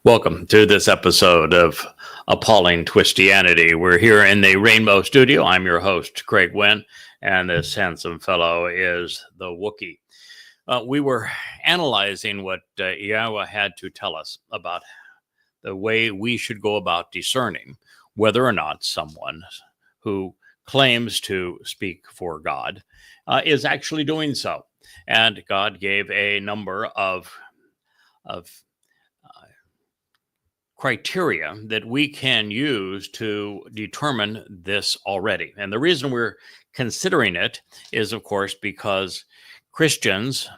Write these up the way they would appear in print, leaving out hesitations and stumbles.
Welcome to this episode of Appalling Twistianity. We're here in the Rainbow Studio. I'm your host, Craig Wynn, and this handsome fellow is the Wookiee. We were analyzing what Yahweh had to tell us about the way we should go about discerning whether or not someone who claims to speak for God is actually doing so. And God gave a number of criteria that we can use to determine this already. And the reason we're considering it is, of course, because Christians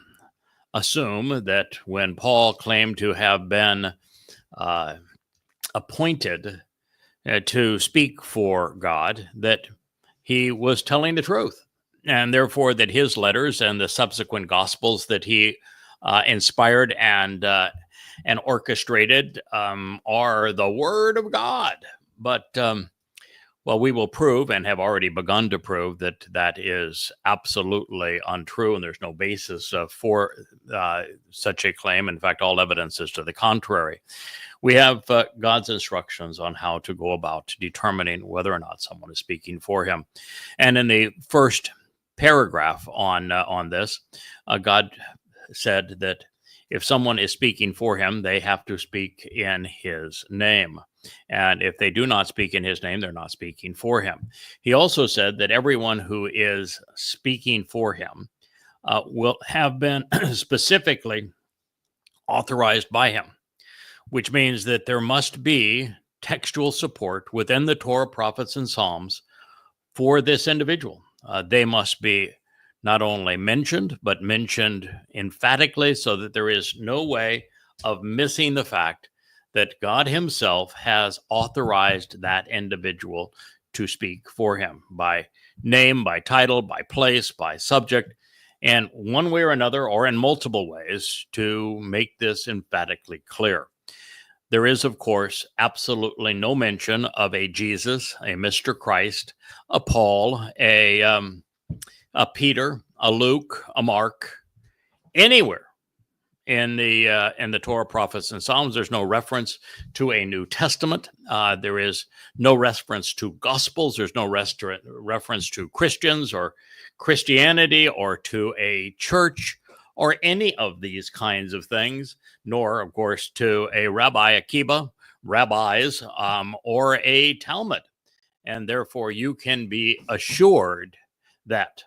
assume that when Paul claimed to have been appointed to speak for God, that he was telling the truth, and therefore that his letters and the subsequent gospels that he inspired and orchestrated are the word of God. But, we will prove and have already begun to prove that that is absolutely untrue, and there's no basis for such a claim. In fact, all evidence is to the contrary. We have God's instructions on how to go about determining whether or not someone is speaking for him. And in the first paragraph on this, God said that if someone is speaking for him, they have to speak in his name. And if they do not speak in his name, they're not speaking for him. He also said that everyone who is speaking for him will have been specifically authorized by him, which means that there must be textual support within the Torah, prophets, and Psalms for this individual. They must be not only mentioned, but mentioned emphatically so that there is no way of missing the fact that God himself has authorized that individual to speak for him by name, by title, by place, by subject, and one way or another, or in multiple ways, to make this emphatically clear. There is, of course, absolutely no mention of a Jesus, a Mr. Christ, a Paul, a Peter, a Luke, a Mark, anywhere in the Torah, prophets, and Psalms. There's no reference to a New Testament. There is no reference to Gospels. There's no reference to Christians or Christianity or to a church or any of these kinds of things, nor, of course, to a Rabbi Akiba, rabbis, or a Talmud. And therefore, you can be assured that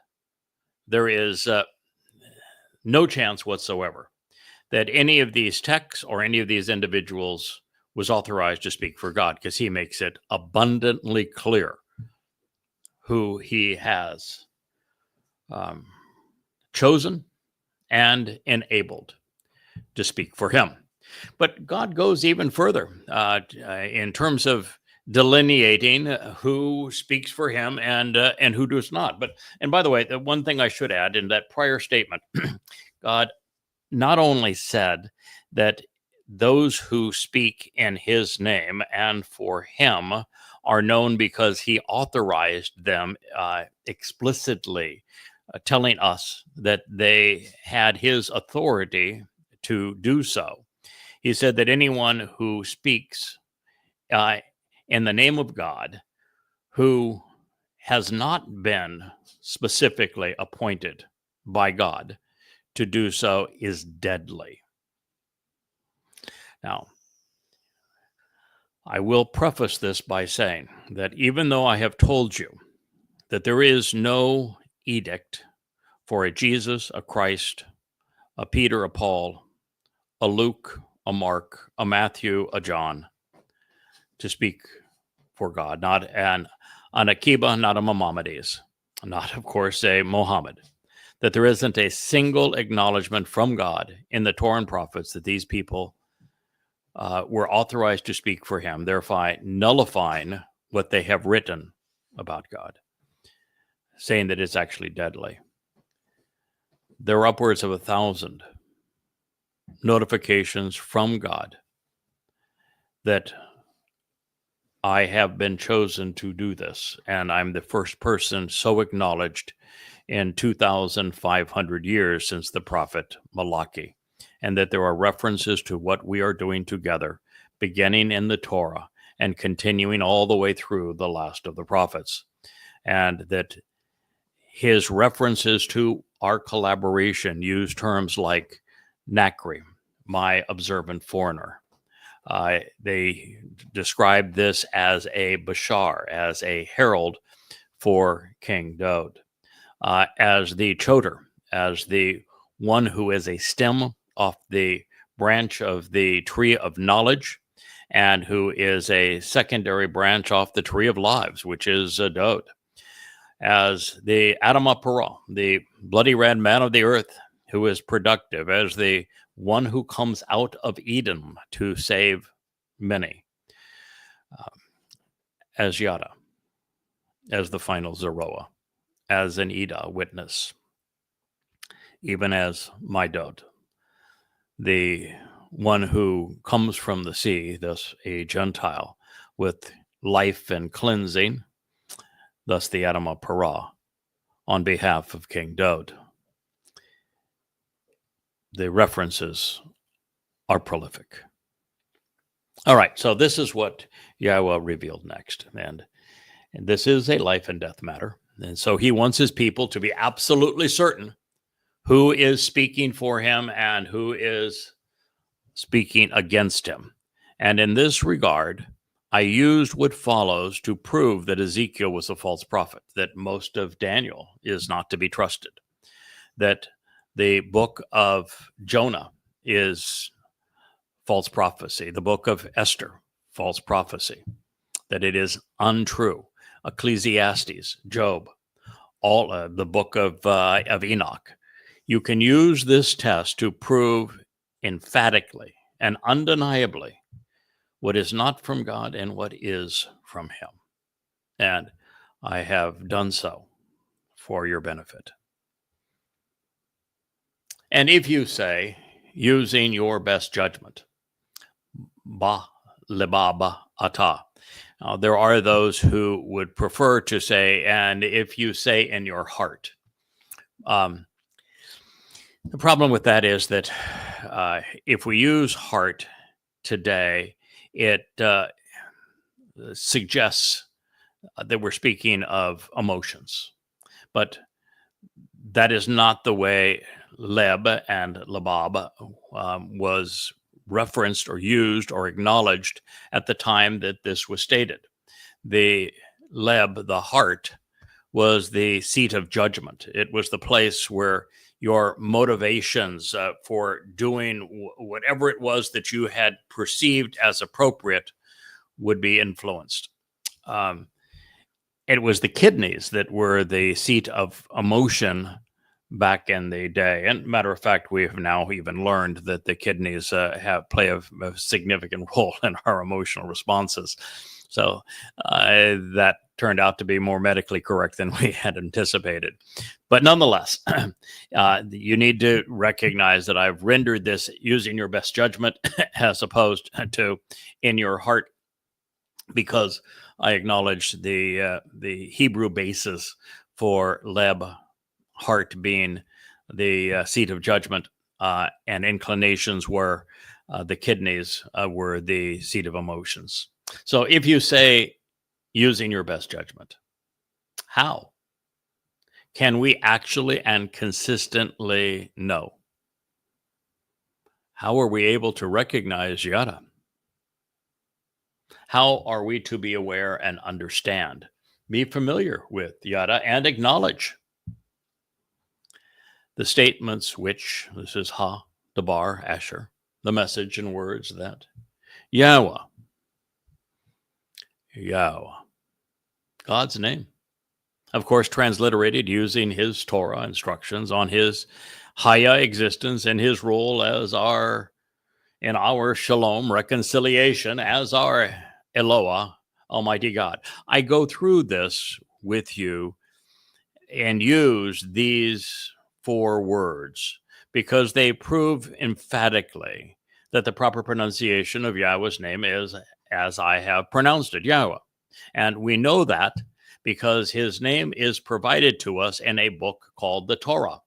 there is no chance whatsoever that any of these texts or any of these individuals was authorized to speak for God, because he makes it abundantly clear who he has chosen and enabled to speak for him. But God goes even further in terms of delineating who speaks for him and who does not. And by the way, the one thing I should add, in that prior statement, God not only said that those who speak in his name and for him are known because he authorized them explicitly, telling us that they had his authority to do so. He said that anyone who speaks in the name of God, who has not been specifically appointed by God to do so, is deadly. Now, I will preface this by saying that even though I have told you that there is no edict for a Jesus, a Christ, a Peter, a Paul, a Luke, a Mark, a Matthew, a John, to speak for God, not an Akiba, not a Maimonides, not, of course, a Mohammed, that there isn't a single acknowledgement from God in the Torah and prophets that these people were authorized to speak for him, thereby nullifying what they have written about God, saying that it's actually deadly. There are upwards of 1,000 notifications from God that I have been chosen to do this, and I'm the first person so acknowledged in 2,500 years since the prophet Malachi, and that there are references to what we are doing together beginning in the Torah and continuing all the way through the last of the prophets. And that his references to our collaboration use terms like Nakri, my observant foreigner. They describe this as a bashar, as a herald for King Daud, as the choder, as the one who is a stem off the branch of the tree of knowledge, and who is a secondary branch off the tree of lives, which is Daud, as the Adama Parah, the bloody red man of the earth, who is productive, as the one who comes out of Eden to save many, as Yada, as the final Zeroah, as an Ida witness, even as my Daud, the one who comes from the sea, thus a Gentile, with life and cleansing, thus the Adama Parah, on behalf of King Daud. The references are prolific. All right, so this is what Yahweh revealed next. And this is a life and death matter. And so he wants his people to be absolutely certain who is speaking for him and who is speaking against him. And in this regard, I used what follows to prove that Ezekiel was a false prophet, that most of Daniel is not to be trusted, that the book of Jonah is false prophecy, the book of Esther, false prophecy, that it is untrue. Ecclesiastes, Job, all the book of Enoch. You can use this test to prove emphatically and undeniably what is not from God and what is from him. And I have done so for your benefit. And if you say, using your best judgment, ba lebaba ata, there are those who would prefer to say, and if you say in your heart. The problem with that is that if we use heart today, it suggests that we're speaking of emotions. But that is not the way Leb and Labab was referenced or used or acknowledged at the time that this was stated. The Leb, the heart, was the seat of judgment. It was the place where your motivations for doing whatever it was that you had perceived as appropriate would be influenced. It was the kidneys that were the seat of emotion back in the day. And matter of fact, we have now even learned that the kidneys play a significant role in our emotional responses. So that turned out to be more medically correct than we had anticipated. But nonetheless, you need to recognize that I've rendered this using your best judgment as opposed to in your heart, because I acknowledge the Hebrew basis for Leb, heart, being the seat of judgment, and inclinations were the kidneys were the seat of emotions. So if you say using your best judgment, how can we actually and consistently know? How are we able to recognize Yada? How are we to be aware and understand, be familiar with Yada, and acknowledge the statements which, this is Ha, Dabar, Asher, the message and words that Yahweh, God's name, of course, transliterated using his Torah instructions on his Haya existence and his role as our shalom, reconciliation, as our Eloah, Almighty God. I go through this with you and use these 4 words because they prove emphatically that the proper pronunciation of Yahweh's name is as I have pronounced it, Yahweh. And we know that because his name is provided to us in a book called the Torah.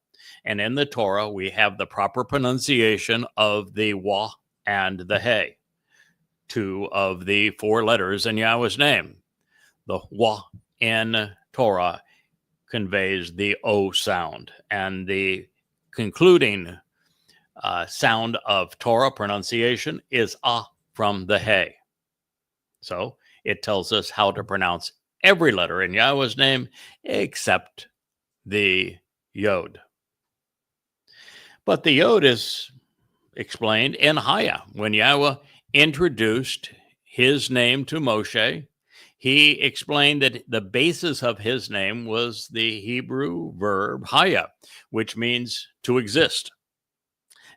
And in the Torah, we have the proper pronunciation of the Wa and the He. two of the four letters in Yahweh's name. The Wah in Torah conveys the O sound, and the concluding sound of Torah pronunciation is Ah from the Hey. So it tells us how to pronounce every letter in Yahweh's name except the Yod. But the Yod is explained in Haya. When Yahweh introduced his name to Moshe, he explained that the basis of his name was the Hebrew verb Haya, which means to exist.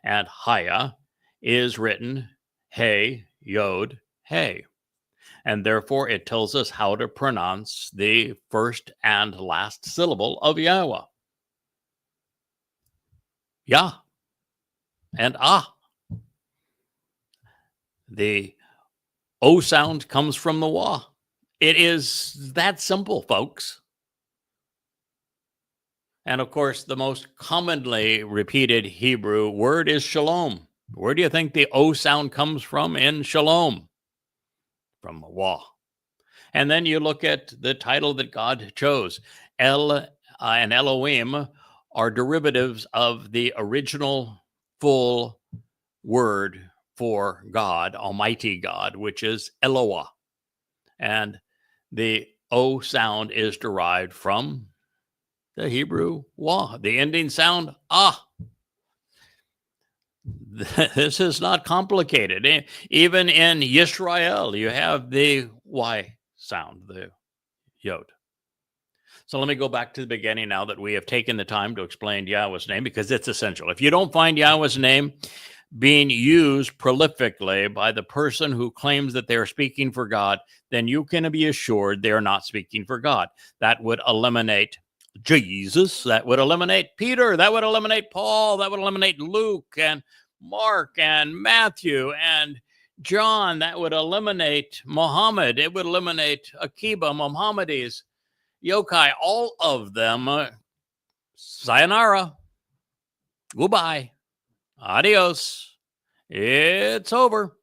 And Haya is written Hey, Yod, Hey. And therefore it tells us how to pronounce the first and last syllable of Yahweh. Yah and Ah. The O sound comes from the Wah. It is that simple, folks. And of course, the most commonly repeated Hebrew word is shalom. Where do you think the O sound comes from in shalom? From Wah. And then you look at the title that God chose. El and Elohim are derivatives of the original full word for God, Almighty God, which is Eloah. And the O sound is derived from the Hebrew Wah, the ending sound Ah. This is not complicated. Even in Yisrael, you have the Y sound, the Yod. So let me go back to the beginning now that we have taken the time to explain Yahweh's name, because it's essential. If you don't find Yahweh's name being used prolifically by the person who claims that they're speaking for God, then you can be assured they're not speaking for God. That would eliminate Jesus, that would eliminate Peter, that would eliminate Paul, that would eliminate Luke and Mark and Matthew and John, that would eliminate Muhammad, it would eliminate Akiba, Mohammedis, Yokai, all of them. Sayonara, goodbye, adios, it's over,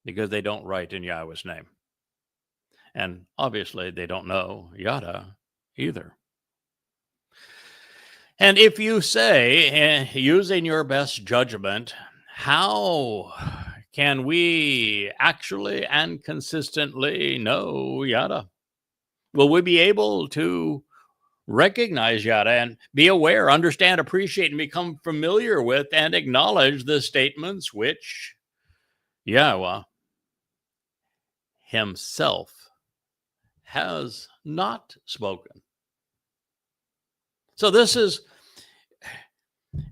because they don't write in Yahweh's name. And obviously they don't know Yada either. And if you say, using your best judgment, how can we actually and consistently know Yada? Will we be able to recognize Yada and be aware, understand, appreciate, and become familiar with and acknowledge the statements which Yahweh himself has not spoken? So this is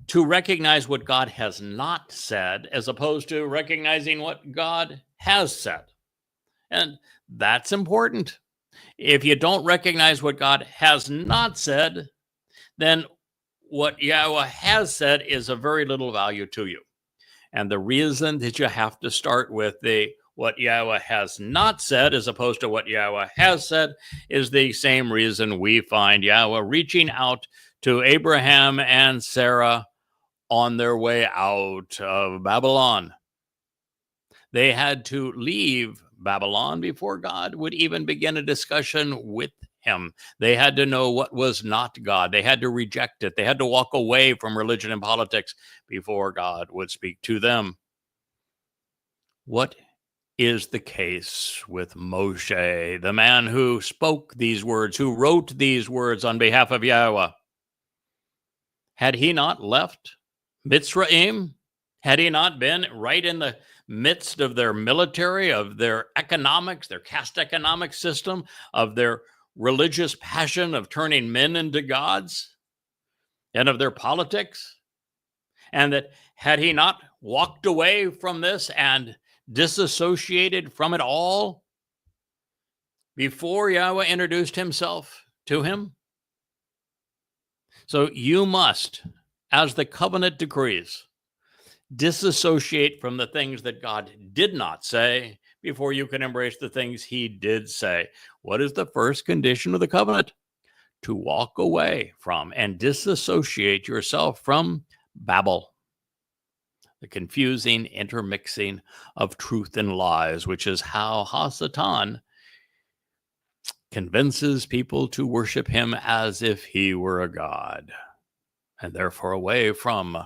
to recognize what God has not said, as opposed to recognizing what God has said. And that's important. If you don't recognize what God has not said, then what Yahweh has said is of very little value to you. And the reason that you have to start with what Yahweh has not said as opposed to what Yahweh has said is the same reason we find Yahweh reaching out to Abraham and Sarah on their way out of Babylon. They had to leave Babylon before God would even begin a discussion with him. They had to know what was not God. They had to reject it. They had to walk away from religion and politics before God would speak to them. What is the case with Moshe, the man who spoke these words, who wrote these words on behalf of Yahweh? Had he not left Mitzrayim? Had he not been right in the midst of their military, of their economics, their caste economic system, of their religious passion of turning men into gods, and of their politics? And that had he not walked away from this and disassociated from it all before Yahweh introduced himself to him? So you must, as the covenant decrees, disassociate from the things that God did not say before you can embrace the things he did say. What is the first condition of the covenant? To walk away from and disassociate yourself from Babel, the confusing intermixing of truth and lies, which is how Hasatan convinces people to worship him as if he were a god, and therefore away from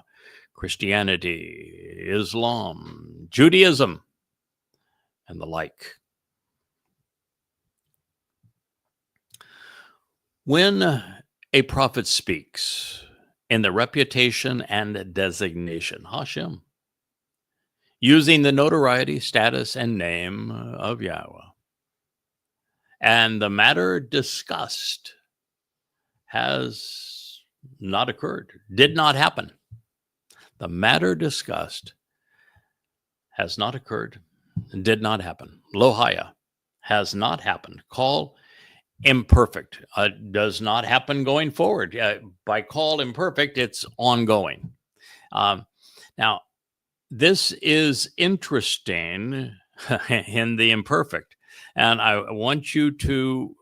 Christianity, Islam, Judaism, and the like. When a prophet speaks in the reputation and designation, Hashem, using the notoriety, status, and name of Yahweh, and the matter discussed has not occurred, did not happen. The matter discussed has not occurred, did not happen. Lohaya has not happened. Call imperfect. Does not happen going forward. By call imperfect, it's ongoing. Now, this is interesting in the imperfect, and I want you to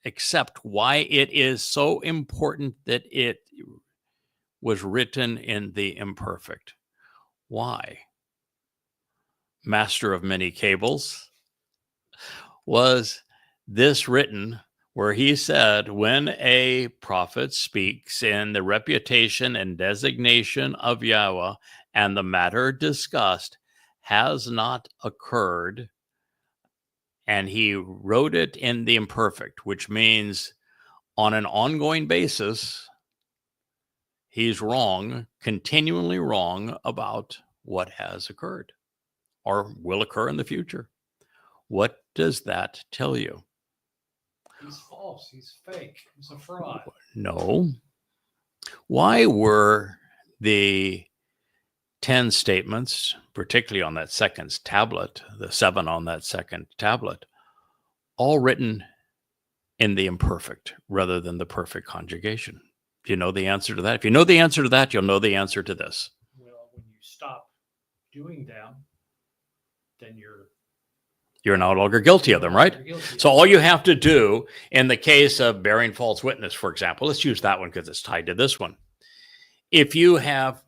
accept why it is so important that it was written in the imperfect. Why? Master of many cables, was this written where he said, when a prophet speaks in the reputation and designation of Yahweh and the matter discussed has not occurred, and he wrote it in the imperfect, which means on an ongoing basis, he's wrong, continually wrong about what has occurred or will occur in the future. What does that tell you? He's false. He's fake. He's a fraud. No. Why were the 10 statements, particularly on that second tablet, the 7 on that second tablet, all written in the imperfect rather than the perfect conjugation? Do you know the answer to that? If you know the answer to that, you'll know the answer to this. Well, when you stop doing them, then you're no longer guilty of them, right? So all you have to do in the case of bearing false witness, for example, let's use that one because it's tied to this one. If you have,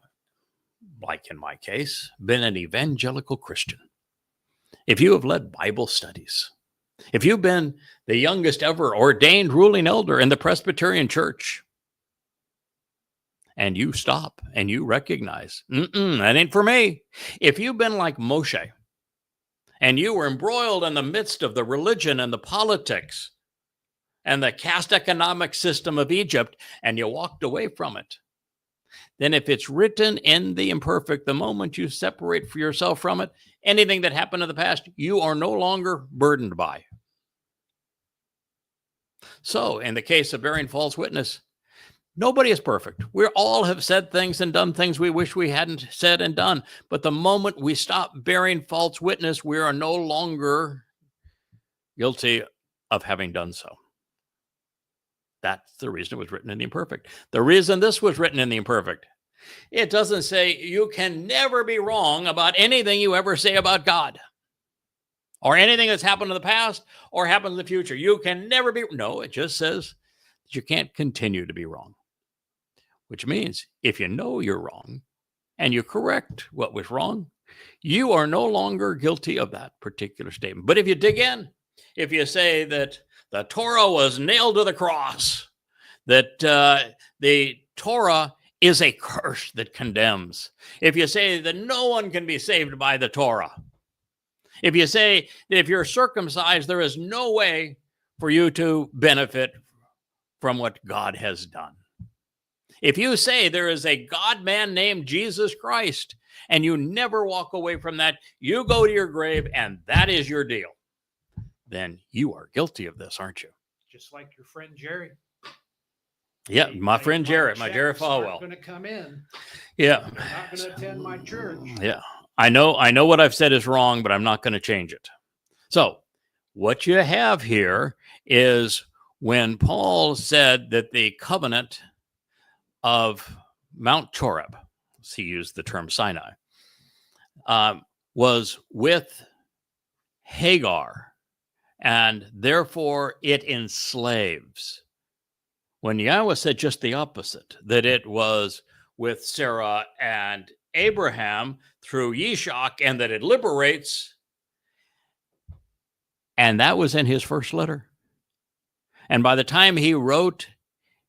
like in my case, been an evangelical Christian, if you have led Bible studies, if you've been the youngest ever ordained ruling elder in the Presbyterian Church, and you stop and you recognize, that ain't for me. If you've been like Moshe, and you were embroiled in the midst of the religion and the politics and the caste economic system of Egypt, and you walked away from it, then if it's written in the imperfect, the moment you separate for yourself from it, anything that happened in the past, you are no longer burdened by. So in the case of bearing false witness, nobody is perfect. We all have said things and done things we wish we hadn't said and done. But the moment we stop bearing false witness, we are no longer guilty of having done so. That's the reason it was written in the imperfect. The reason this was written in the imperfect, it doesn't say you can never be wrong about anything you ever say about God or anything that's happened in the past or happens in the future. You can never be. No, it just says that you can't continue to be wrong. Which means if you know you're wrong and you correct what was wrong, you are no longer guilty of that particular statement. But if you dig in, if you say that the Torah was nailed to the cross, that the Torah is a curse that condemns, if you say that no one can be saved by the Torah, if you say that if you're circumcised, there is no way for you to benefit from what God has done. If you say there is a God-man named Jesus Christ and you never walk away from that, you go to your grave and that is your deal, then you are guilty of this, aren't you? Just like your friend Jerry. Yeah, my friend Jarrett, my Jerry Falwell. Going to come in. Yeah. They're not going to attend my church. Yeah. I know what I've said is wrong, but I'm not going to change it. So what you have here is when Paul said that the covenant of Mount Choreb, he used the term Sinai, was with Hagar, and therefore it enslaves. When Yahweh said just the opposite, that it was with Sarah and Abraham through Yishak and that it liberates. And that was in his first letter. And by the time he wrote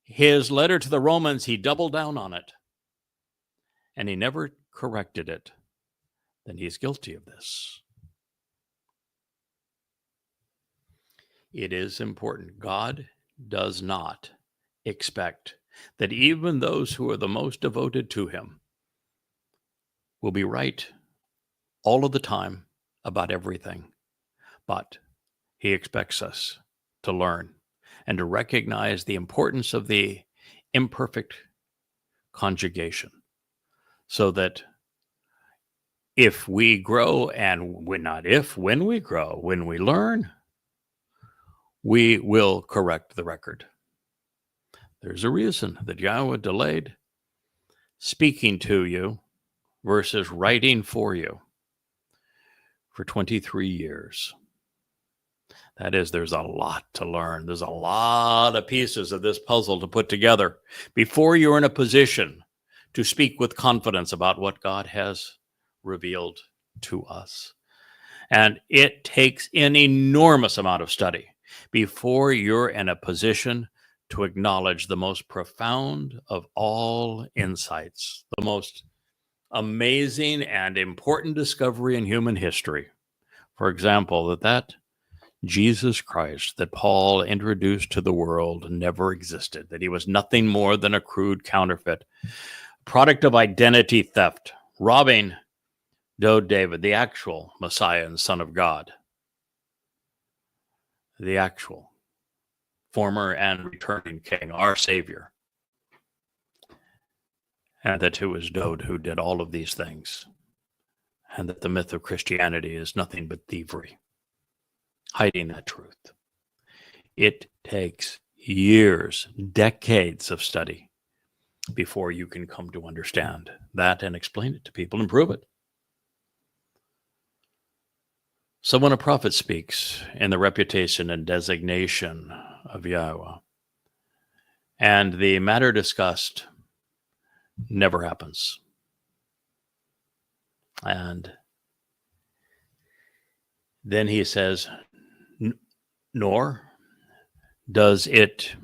his letter to the Romans, he doubled down on it. And he never corrected it. Then he's guilty of this. It is important. God does not expect that even those who are the most devoted to him will be right all of the time about everything. But he expects us to learn and to recognize the importance of the imperfect conjugation, so that if we grow, and when we grow, when we learn, we will correct the record. There's a reason that Yahweh delayed speaking to you versus writing for you for 23 years. That is, there's a lot to learn. There's a lot of pieces of this puzzle to put together before you're in a position to speak with confidence about what God has revealed to us. And it takes an enormous amount of study before you're in a position to acknowledge the most profound of all insights, the most amazing and important discovery in human history. For example, that Jesus Christ that Paul introduced to the world never existed, that he was nothing more than a crude counterfeit, product of identity theft, robbing David, the actual Messiah and Son of God, the actual former and returning King, our Savior, and that it was Dode who did all of these things, and that the myth of Christianity is nothing but thievery, hiding that truth. It takes years, decades of study before you can come to understand that and explain it to people and prove it. So when a prophet speaks in the reputation and designation of Yahweh, and the matter discussed never happens, and then he says, nor does it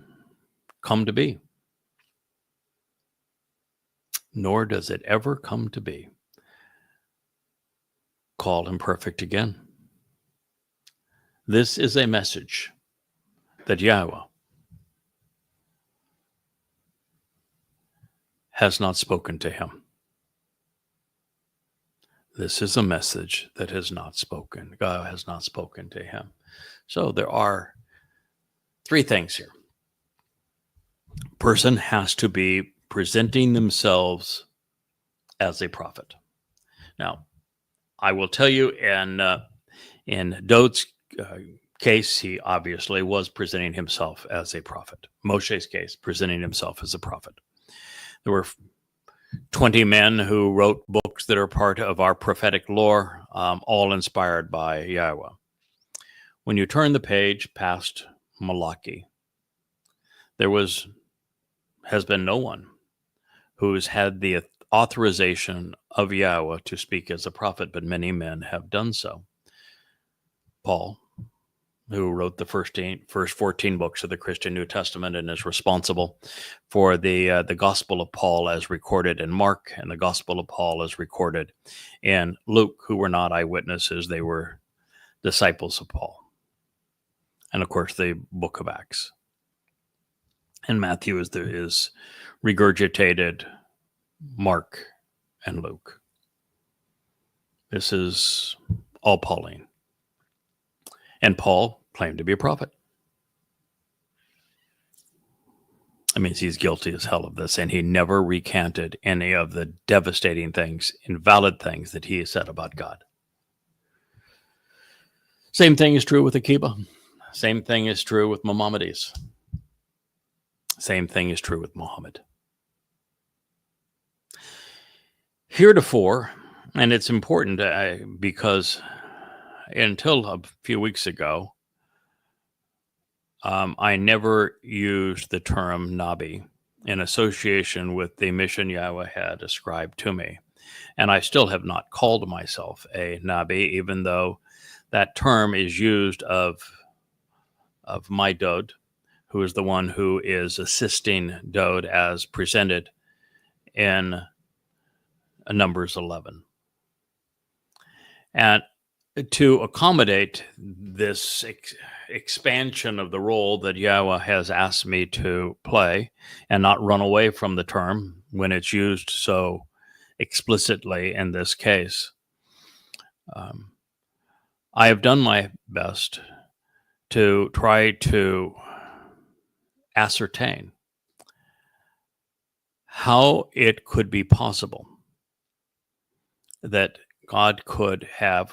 come to be, nor does it ever come to be, call him perfect again. This is a message that Yahweh has not spoken to him. This is a message that has not spoken. God has not spoken to him. So there are three things here. A person has to be presenting themselves as a prophet. Now, I will tell you, in Dode's case, he obviously was presenting himself as a prophet. Moshe's case, presenting himself as a prophet. There were 20 men who wrote books that are part of our prophetic lore, all inspired by Yahweh. When you turn the page past Malachi, there has been no one who's had the authorization of Yahweh to speak as a prophet, but many men have done so. Paul, who wrote the first 14 books of the Christian New Testament and is responsible for the Gospel of Paul as recorded in Mark and the Gospel of Paul as recorded in Luke, who were not eyewitnesses. They were disciples of Paul. And of course, the book of Acts. And Matthew is regurgitated Mark and Luke. This is all Pauline. And Paul claimed to be a prophet. That means he's guilty as hell of this, and he never recanted any of the devastating things, invalid things that he has said about God. Same thing is true with Akiba. Same thing is true with Maimonides. Same thing is true with Muhammad. Heretofore, and it's important because until a few weeks ago, I never used the term Nabi in association with the mission Yahweh had ascribed to me. And I still have not called myself a Nabi, even though that term is used of my Dode, who is the one who is assisting Dode as presented in Numbers 11. And to accommodate this expansion of the role that Yahweh has asked me to play and not run away from the term when it's used so explicitly in this case, I have done my best to try to ascertain how it could be possible that God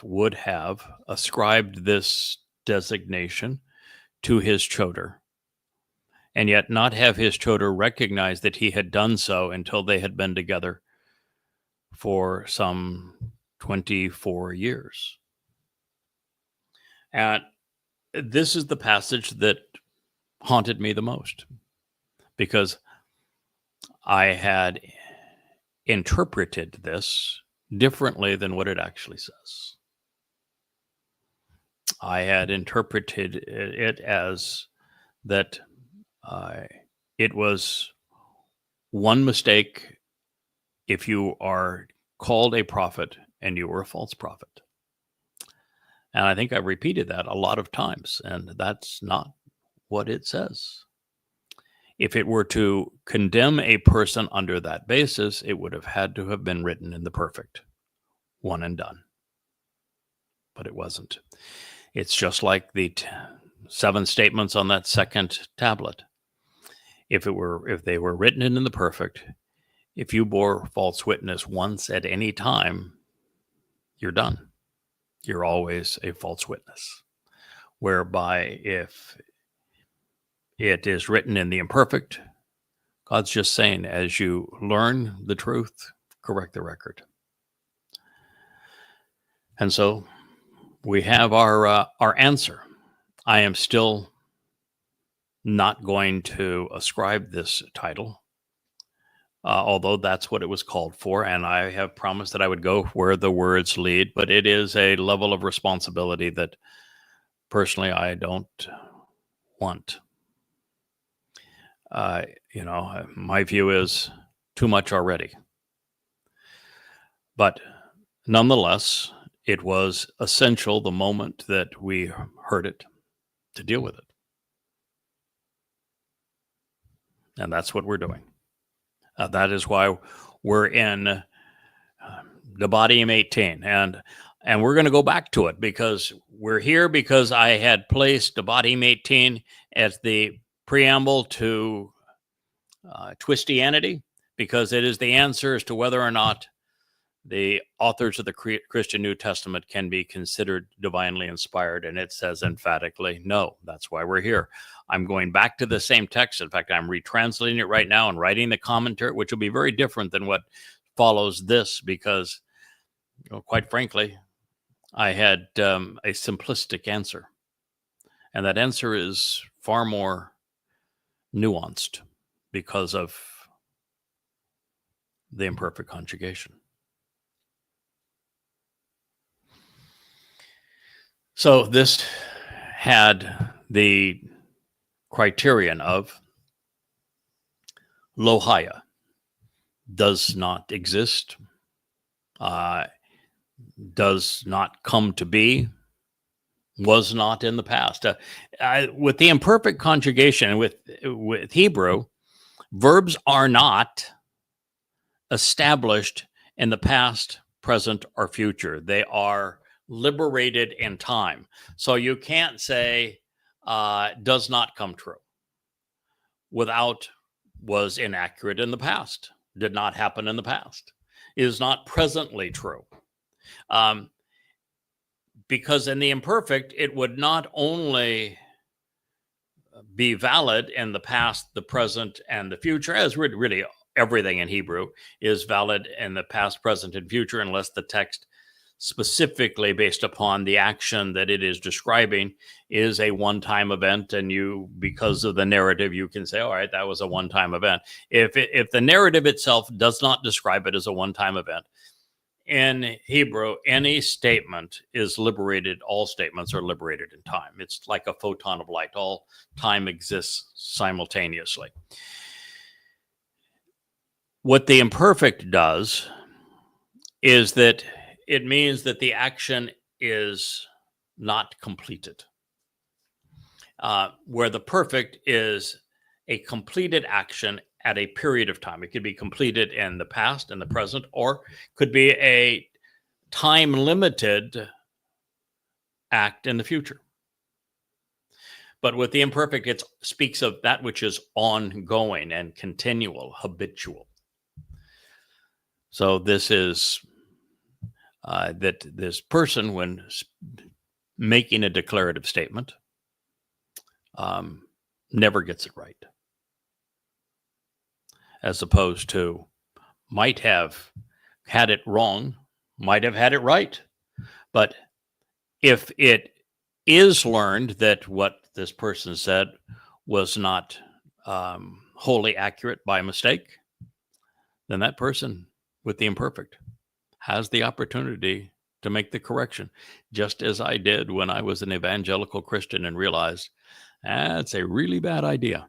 would have ascribed this designation to his choder, and yet not have his choder recognize that he had done so until they had been together for some 24 years. And this is the passage that haunted me the most, because I had interpreted this differently than what it actually says. I had interpreted it as that it was one mistake if you are called a prophet and you were a false prophet. And I think I've repeated that a lot of times, and that's not what it says. If it were to condemn a person under that basis, it would have had to have been written in the perfect, one and done. But it wasn't. It's just like the 7 statements on that second tablet. If they were written in the perfect, if you bore false witness once at any time, you're done. You're always a false witness. Whereby if it is written in the imperfect, God's just saying, as you learn the truth, correct the record. And so we have our answer. I am still not going to ascribe this title, although that's what it was called for, and I have promised that I would go where the words lead, but it is a level of responsibility that personally I don't want. My view is too much already. But nonetheless, it was essential the moment that we heard it to deal with it. And that's what we're doing. That is why we're in Debatim 18. And we're going to go back to it, because we're here because I had placed Debatim 18 as the preamble to Twistianity, because it is the answer as to whether or not the authors of the Christian New Testament can be considered divinely inspired. And it says emphatically, no. That's why we're here. I'm going back to the same text. In fact, I'm retranslating it right now and writing the commentary, which will be very different than what follows this, because, quite frankly, I had a simplistic answer. And that answer is far more nuanced because of the imperfect conjugation. So this had the criterion of Lohia, does not exist, does not come to be, was not in the past. With the imperfect conjugation, with Hebrew, verbs are not established in the past, present, or future. They are liberated in time. So you can't say does not come true without was inaccurate in the past, did not happen in the past, is not presently true. Because in the imperfect, it would not only be valid in the past, the present, and the future, as really everything in Hebrew is valid in the past, present, and future, unless the text specifically based upon the action that it is describing is a one-time event, and you, because of the narrative, you can say, all right, that was a one-time event. If the narrative itself does not describe it as a one-time event, in Hebrew, any statement is liberated. All statements are liberated in time. It's like a photon of light. All time exists simultaneously. What the imperfect does is that it means that the action is not completed. Where the perfect is a completed action at a period of time. It could be completed in the past, in the present, or could be a time-limited act in the future. But with the imperfect, it speaks of that which is ongoing and continual, habitual. So this is that this person, when making a declarative statement, never gets it right, as opposed to might have had it wrong, might have had it right. But if it is learned that what this person said was not wholly accurate by mistake, then that person with the imperfect has the opportunity to make the correction, just as I did when I was an evangelical Christian and realized that's a really bad idea.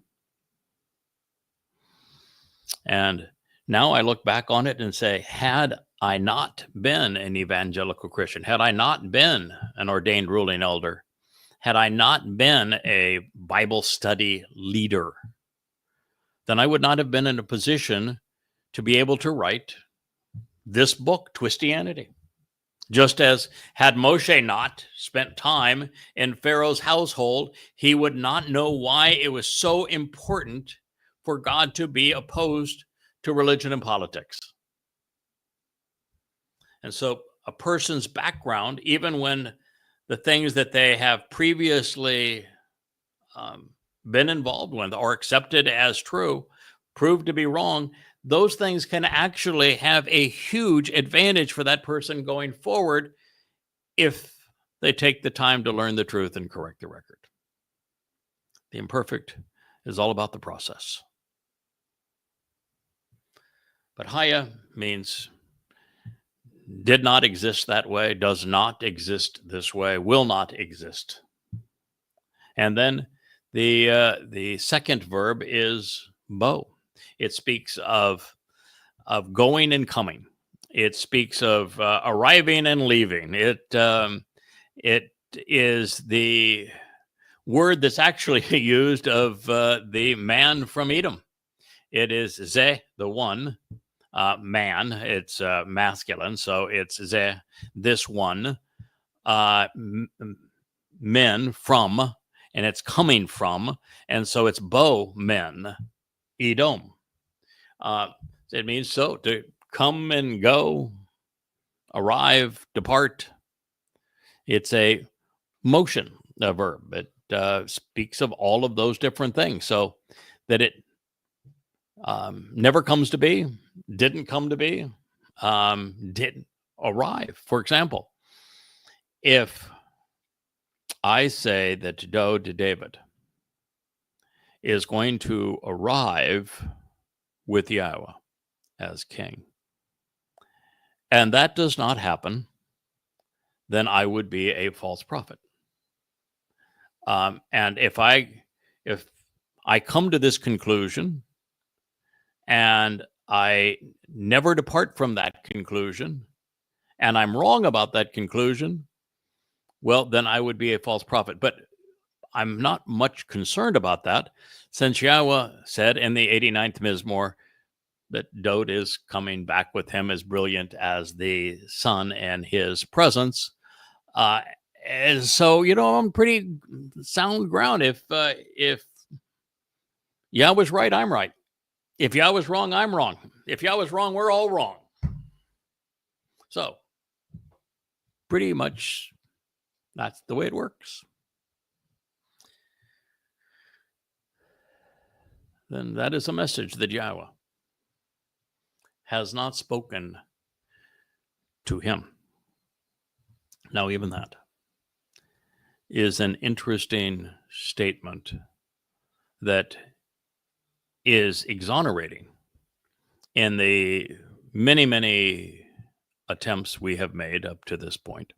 And now I look back on it and say, had I not been an evangelical Christian, had I not been an ordained ruling elder, had I not been a Bible study leader, then I would not have been in a position to be able to write this book, Twistianity. Just as had Moshe not spent time in Pharaoh's household, he would not know why it was so important for God to be opposed to religion and politics. And so a person's background, even when the things that they have previously been involved with or accepted as true, proved to be wrong, those things can actually have a huge advantage for that person going forward if they take the time to learn the truth and correct the record. The imperfect is all about the process. But Haya means did not exist that way, does not exist this way, will not exist. And then the second verb is bo. It speaks of going and coming. It speaks of arriving and leaving. It is the word that's actually used of the man from Edom. It is ze, the one, man. It's masculine, so it's ze, this one, men from, and it's coming from, and so it's bo men, Edom. It means so to come and go, arrive, depart. It's a motion, a verb. It speaks of all of those different things. So that it never comes to be, didn't come to be, didn't arrive. For example, if I say that David is going to arrive with Yahweh as king, and that does not happen, then I would be a false prophet. And if I come to this conclusion and I never depart from that conclusion, and I'm wrong about that conclusion, well, then I would be a false prophet. But I'm not much concerned about that, since Yahweh said in the 89th Mizmor that Dode is coming back with him as brilliant as the sun and his presence. And so, I'm pretty sound ground. If Yahweh's right, I'm right. If Yahweh's wrong, I'm wrong. If Yahweh's wrong, we're all wrong. So, pretty much that's the way it works. Then that is a message that Yahweh has not spoken to him. Now, even that is an interesting statement that is exonerating in the many, many attempts we have made up to this point.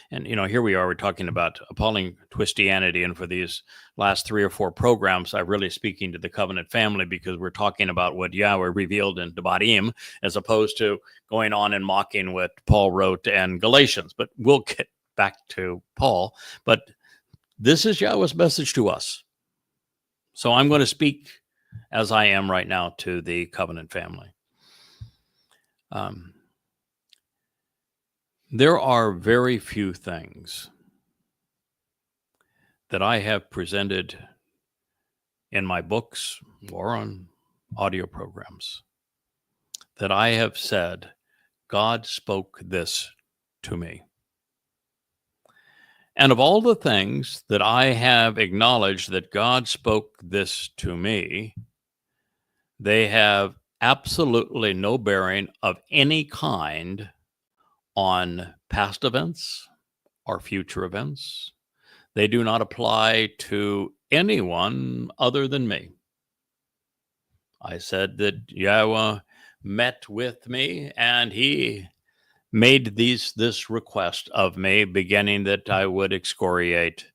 And, here we are, we're talking about appalling Twistianity. And for these last 3 or 4 programs, I'm really speaking to the covenant family, because we're talking about what Yahweh revealed in Devarim, as opposed to going on and mocking what Paul wrote in Galatians. But we'll get back to Paul. But this is Yahweh's message to us. So I'm going to speak as I am right now to the covenant family. There are very few things that I have presented in my books or on audio programs that I have said, God spoke this to me. And of all the things that I have acknowledged that God spoke this to me, they have absolutely no bearing of any kind on past events or future events. They do not apply to anyone other than me. I said that Yahweh met with me and he made this request of me, beginning that I would excoriate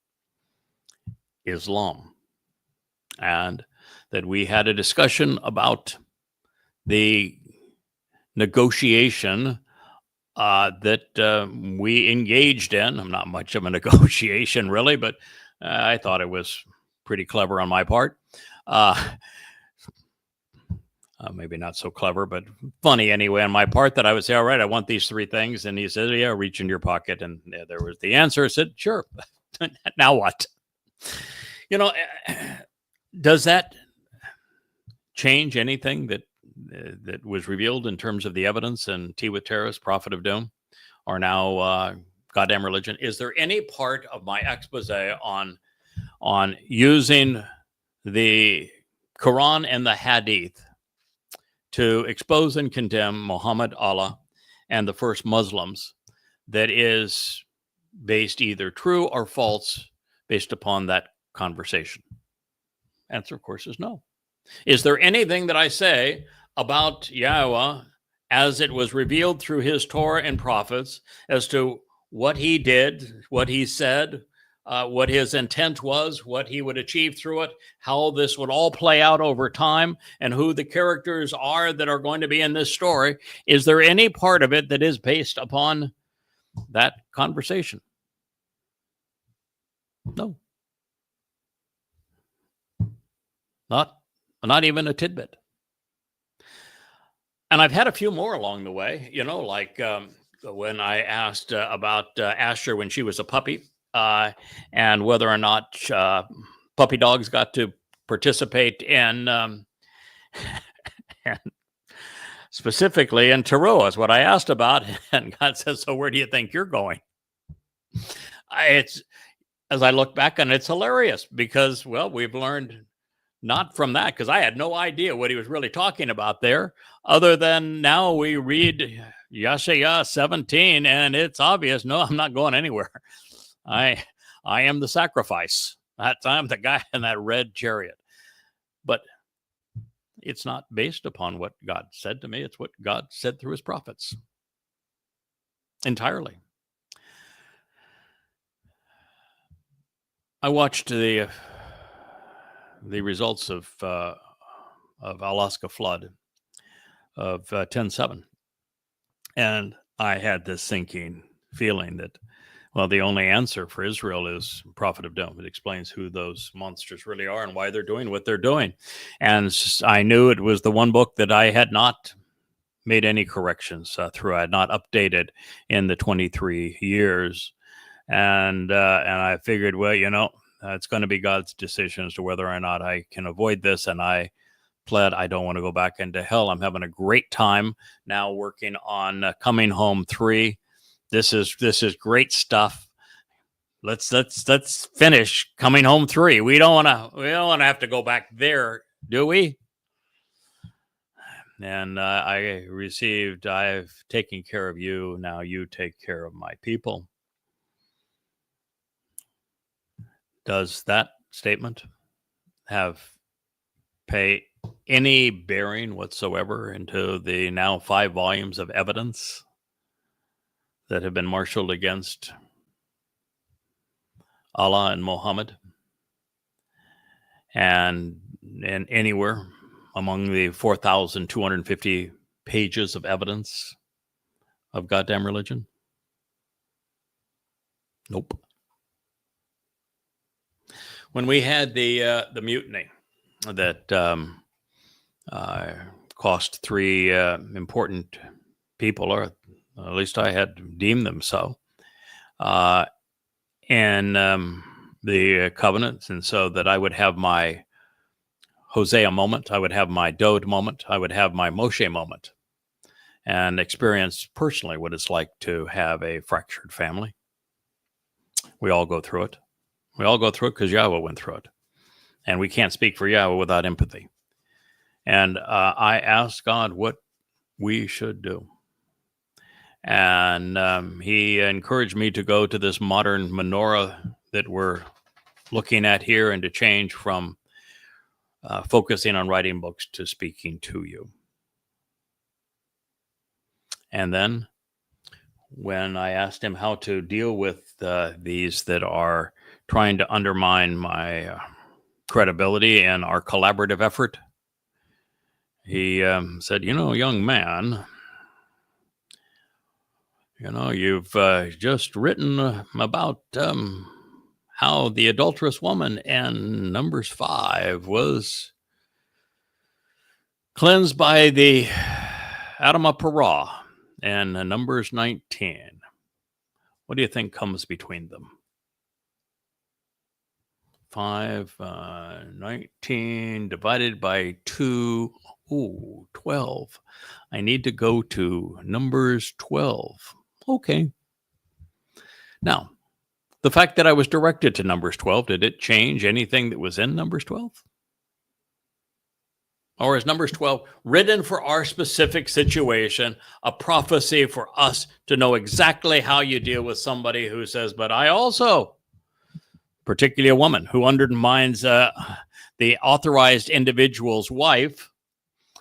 Islam, and that we had a discussion about the negotiation that we engaged in. I'm not much of a negotiation, really, but I thought it was pretty clever on my part. Maybe not so clever, but funny anyway on my part, that I would say, all right, I want these 3 things. And he said, yeah, reach in your pocket. And there was the answer. I said, sure. Now what? Does that change anything that was revealed in terms of the evidence in Tiwataris, Prophet of Doom, or now Goddamn Religion? Is there any part of my expose on using the Quran and the Hadith to expose and condemn Muhammad, Allah, and the first Muslims that is based either true or false based upon that conversation? Answer, of course, is no. Is there anything that I say about Yahweh as it was revealed through his Torah and prophets as to what he did, what he said, what his intent was, what he would achieve through it, how this would all play out over time, and who the characters are that are going to be in this story? Is there any part of it that is based upon that conversation? No. Not even a tidbit. And I've had a few more along the way, like when I asked about Asher when she was a puppy, and whether or not puppy dogs got to participate in, and specifically in Teruah is what I asked about. And God says, so where do you think you're going? It's, as I look back on it, it's hilarious because, well, we've learned not from that, because I had no idea what he was really talking about there, other than now we read Yeshaya 17 and it's obvious, no, I'm not going anywhere. I am the sacrifice. I'm the guy in that red chariot. But it's not based upon what God said to me. It's what God said through his prophets. Entirely. I watched the results of Alaska flood of 10/7, and I had this sinking feeling that, well, the only answer for Israel is Prophet of Doom. It explains who those monsters really are and why they're doing what they're doing. And I knew it was the one book that I had not made any corrections through. I had not updated in the 23 years. And I figured, well, it's going to be God's decision as to whether or not I can avoid this. And I pled, I don't want to go back into hell. I'm having a great time now working on Coming Home 3. This is great stuff. Let's finish Coming Home 3. We don't want to have to go back there, do we? And I've taken care of you. Now you take care of my people. Does that statement pay any bearing whatsoever into the now 5 volumes of evidence that have been marshaled against Allah and Muhammad, and anywhere among the 4,250 pages of evidence of goddamn religion? Nope. When we had the mutiny that cost three important people, or at least I had deemed them so, and the covenants, and so that I would have my Hosea moment, I would have my Dode moment, I would have my Moshe moment, and experience personally what it's like to have a fractured family. We all go through it. We all go through it because Yahweh went through it. And we can't speak for Yahweh without empathy. And I asked God what we should do. And he encouraged me to go to this modern menorah that we're looking at here, and to change from focusing on writing books to speaking to you. And then when I asked him how to deal with these that are trying to undermine my credibility and our collaborative effort, he said, young man, you've just written about how the adulterous woman in Numbers 5 was cleansed by the Adamah Parah and Numbers 19. What do you think comes between them? 19 divided by 2. Ooh, 12. I need to go to Numbers 12. Okay. Now, the fact that I was directed to Numbers 12, did it change anything that was in Numbers 12? Or is Numbers 12 written for our specific situation, a prophecy for us to know exactly how you deal with somebody who says, but I also, particularly a woman who undermines the authorized individual's wife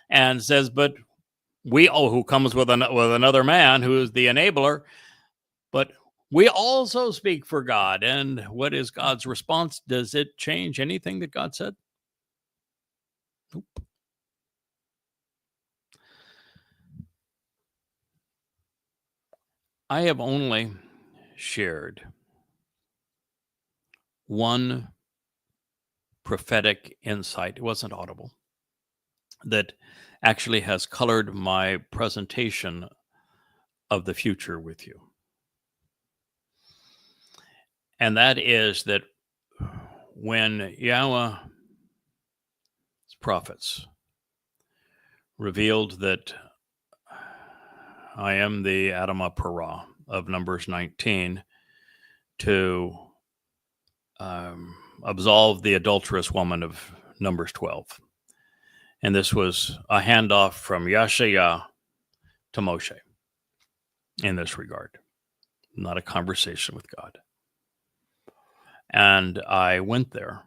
and says, but who comes with another man who is the enabler, but we also speak for God. And what is God's response? Does it change anything that God said? Nope. I have only shared one prophetic insight. It wasn't audible, that actually has colored my presentation of the future with you. And that is that when Yahweh's prophets revealed that I am the Adamah Parah of Numbers 19 to absolve the adulterous woman of Numbers 12. And this was a handoff from Yashaya to Moshe in this regard, not a conversation with God. And I went there.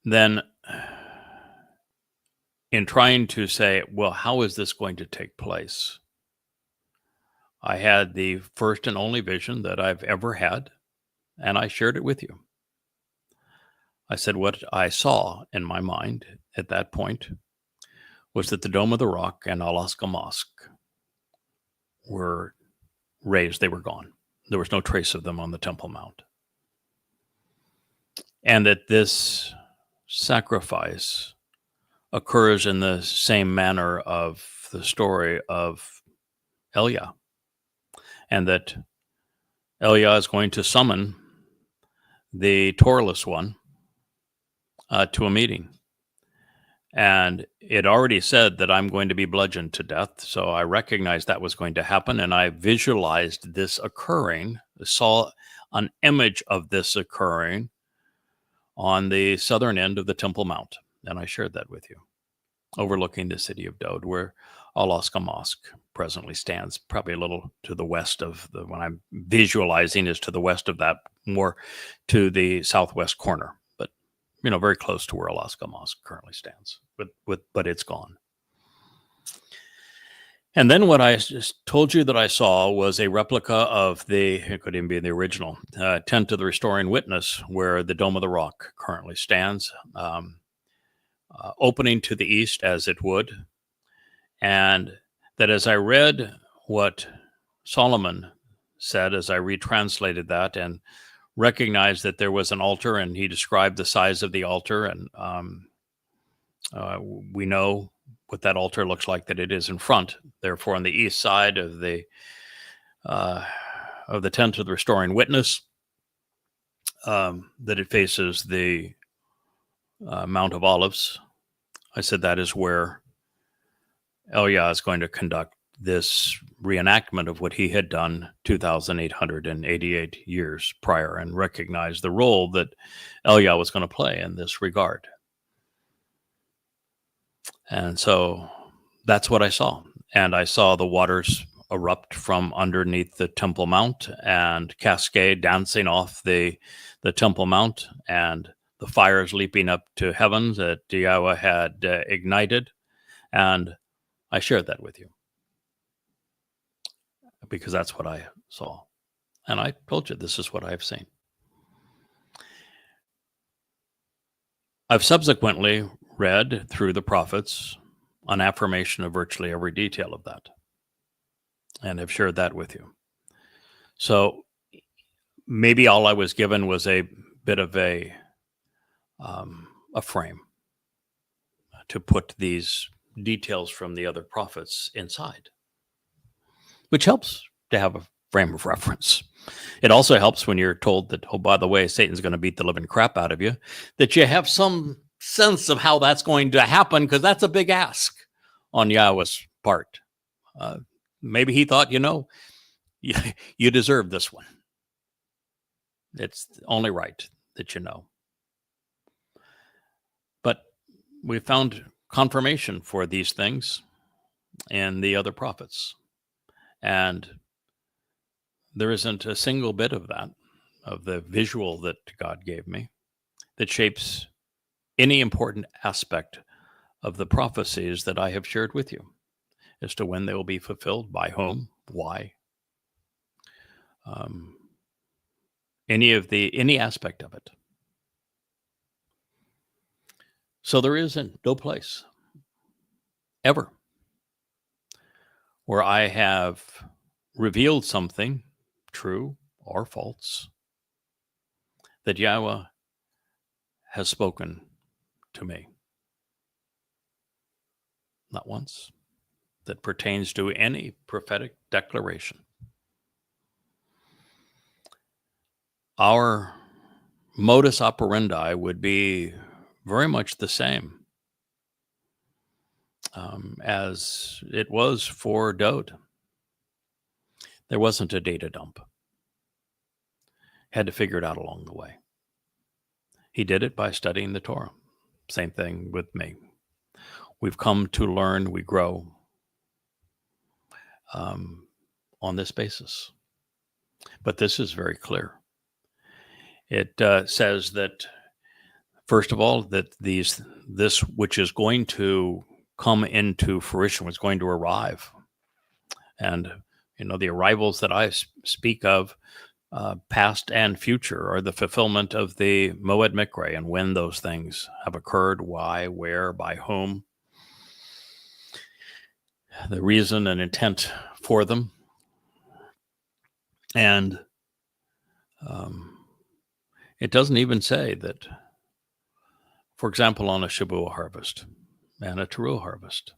Then, in trying to say, well, how is this going to take place? I had the first and only vision that I've ever had, and I shared it with you. I said what I saw in my mind at that point was that the Dome of the Rock and Alaska Mosque were razed. They were gone. There was no trace of them on the Temple Mount. And that this sacrifice occurs in the same manner of the story of Elia. And that Elia is going to summon the Toraless one to a meeting. And it already said that I'm going to be bludgeoned to death. So I recognized that was going to happen. And I visualized this occurring, saw an image of this occurring on the southern end of the Temple Mount. And I shared that with you, overlooking the city of Dode, where Alaska Mosque presently stands, probably a little to the west of the, when I'm visualizing is to the west of that, more to the southwest corner, but very close to where Alaska Mosque currently stands, but it's gone. And then what I just told you that I saw was a replica of it could even be the original, Tent of the Restoring Witness, where the Dome of the Rock currently stands, opening to the east as it would. And that as I read what Solomon said, as I retranslated that and recognized that there was an altar, and he described the size of the altar, and we know what that altar looks like, that it is in front, therefore on the east side of the Tent of the Restoring Witness, that it faces the Mount of Olives. I said that is where Elia is going to conduct this reenactment of what he had done 2,888 years prior, and recognize the role that Elia was going to play in this regard. And so that's what I saw. And I saw the waters erupt from underneath the Temple Mount and cascade dancing off the Temple Mount, and the fires leaping up to heavens that Yahweh had ignited. And I shared that with you because that's what I saw. And I told you, this is what I've seen. I've subsequently read through the prophets an affirmation of virtually every detail of that, and have shared that with you. So maybe all I was given was a bit of a frame to put these details from the other prophets inside, which helps to have a frame of reference. It also helps when you're told that, oh, by the way, Satan's going to beat the living crap out of you, that you have some sense of how that's going to happen, because that's a big ask on Yahweh's part. Maybe he thought, you deserve this one. It's only right that you know. But we found confirmation for these things in the other prophets. And there isn't a single bit of that, of the visual that God gave me, that shapes any important aspect of the prophecies that I have shared with you as to when they will be fulfilled, by whom, why. Any aspect of it. So there is no place ever where I have revealed something, true or false, that Yahweh has spoken to me. Not once. That pertains to any prophetic declaration. Our modus operandi would be very much the same as it was for Dode. There wasn't a data dump. Had to figure it out along the way. He did it by studying the Torah. Same thing with me. We've come to learn, we grow on this basis. But this is very clear. It says that, first of all, that this which is going to come into fruition, was going to arrive. And, the arrivals that I speak of, past and future, are the fulfillment of the Moed Mikre, and when those things have occurred, why, where, by whom, the reason and intent for them. And it doesn't even say that, for example, on a Shabuah harvest and a Teruah harvest,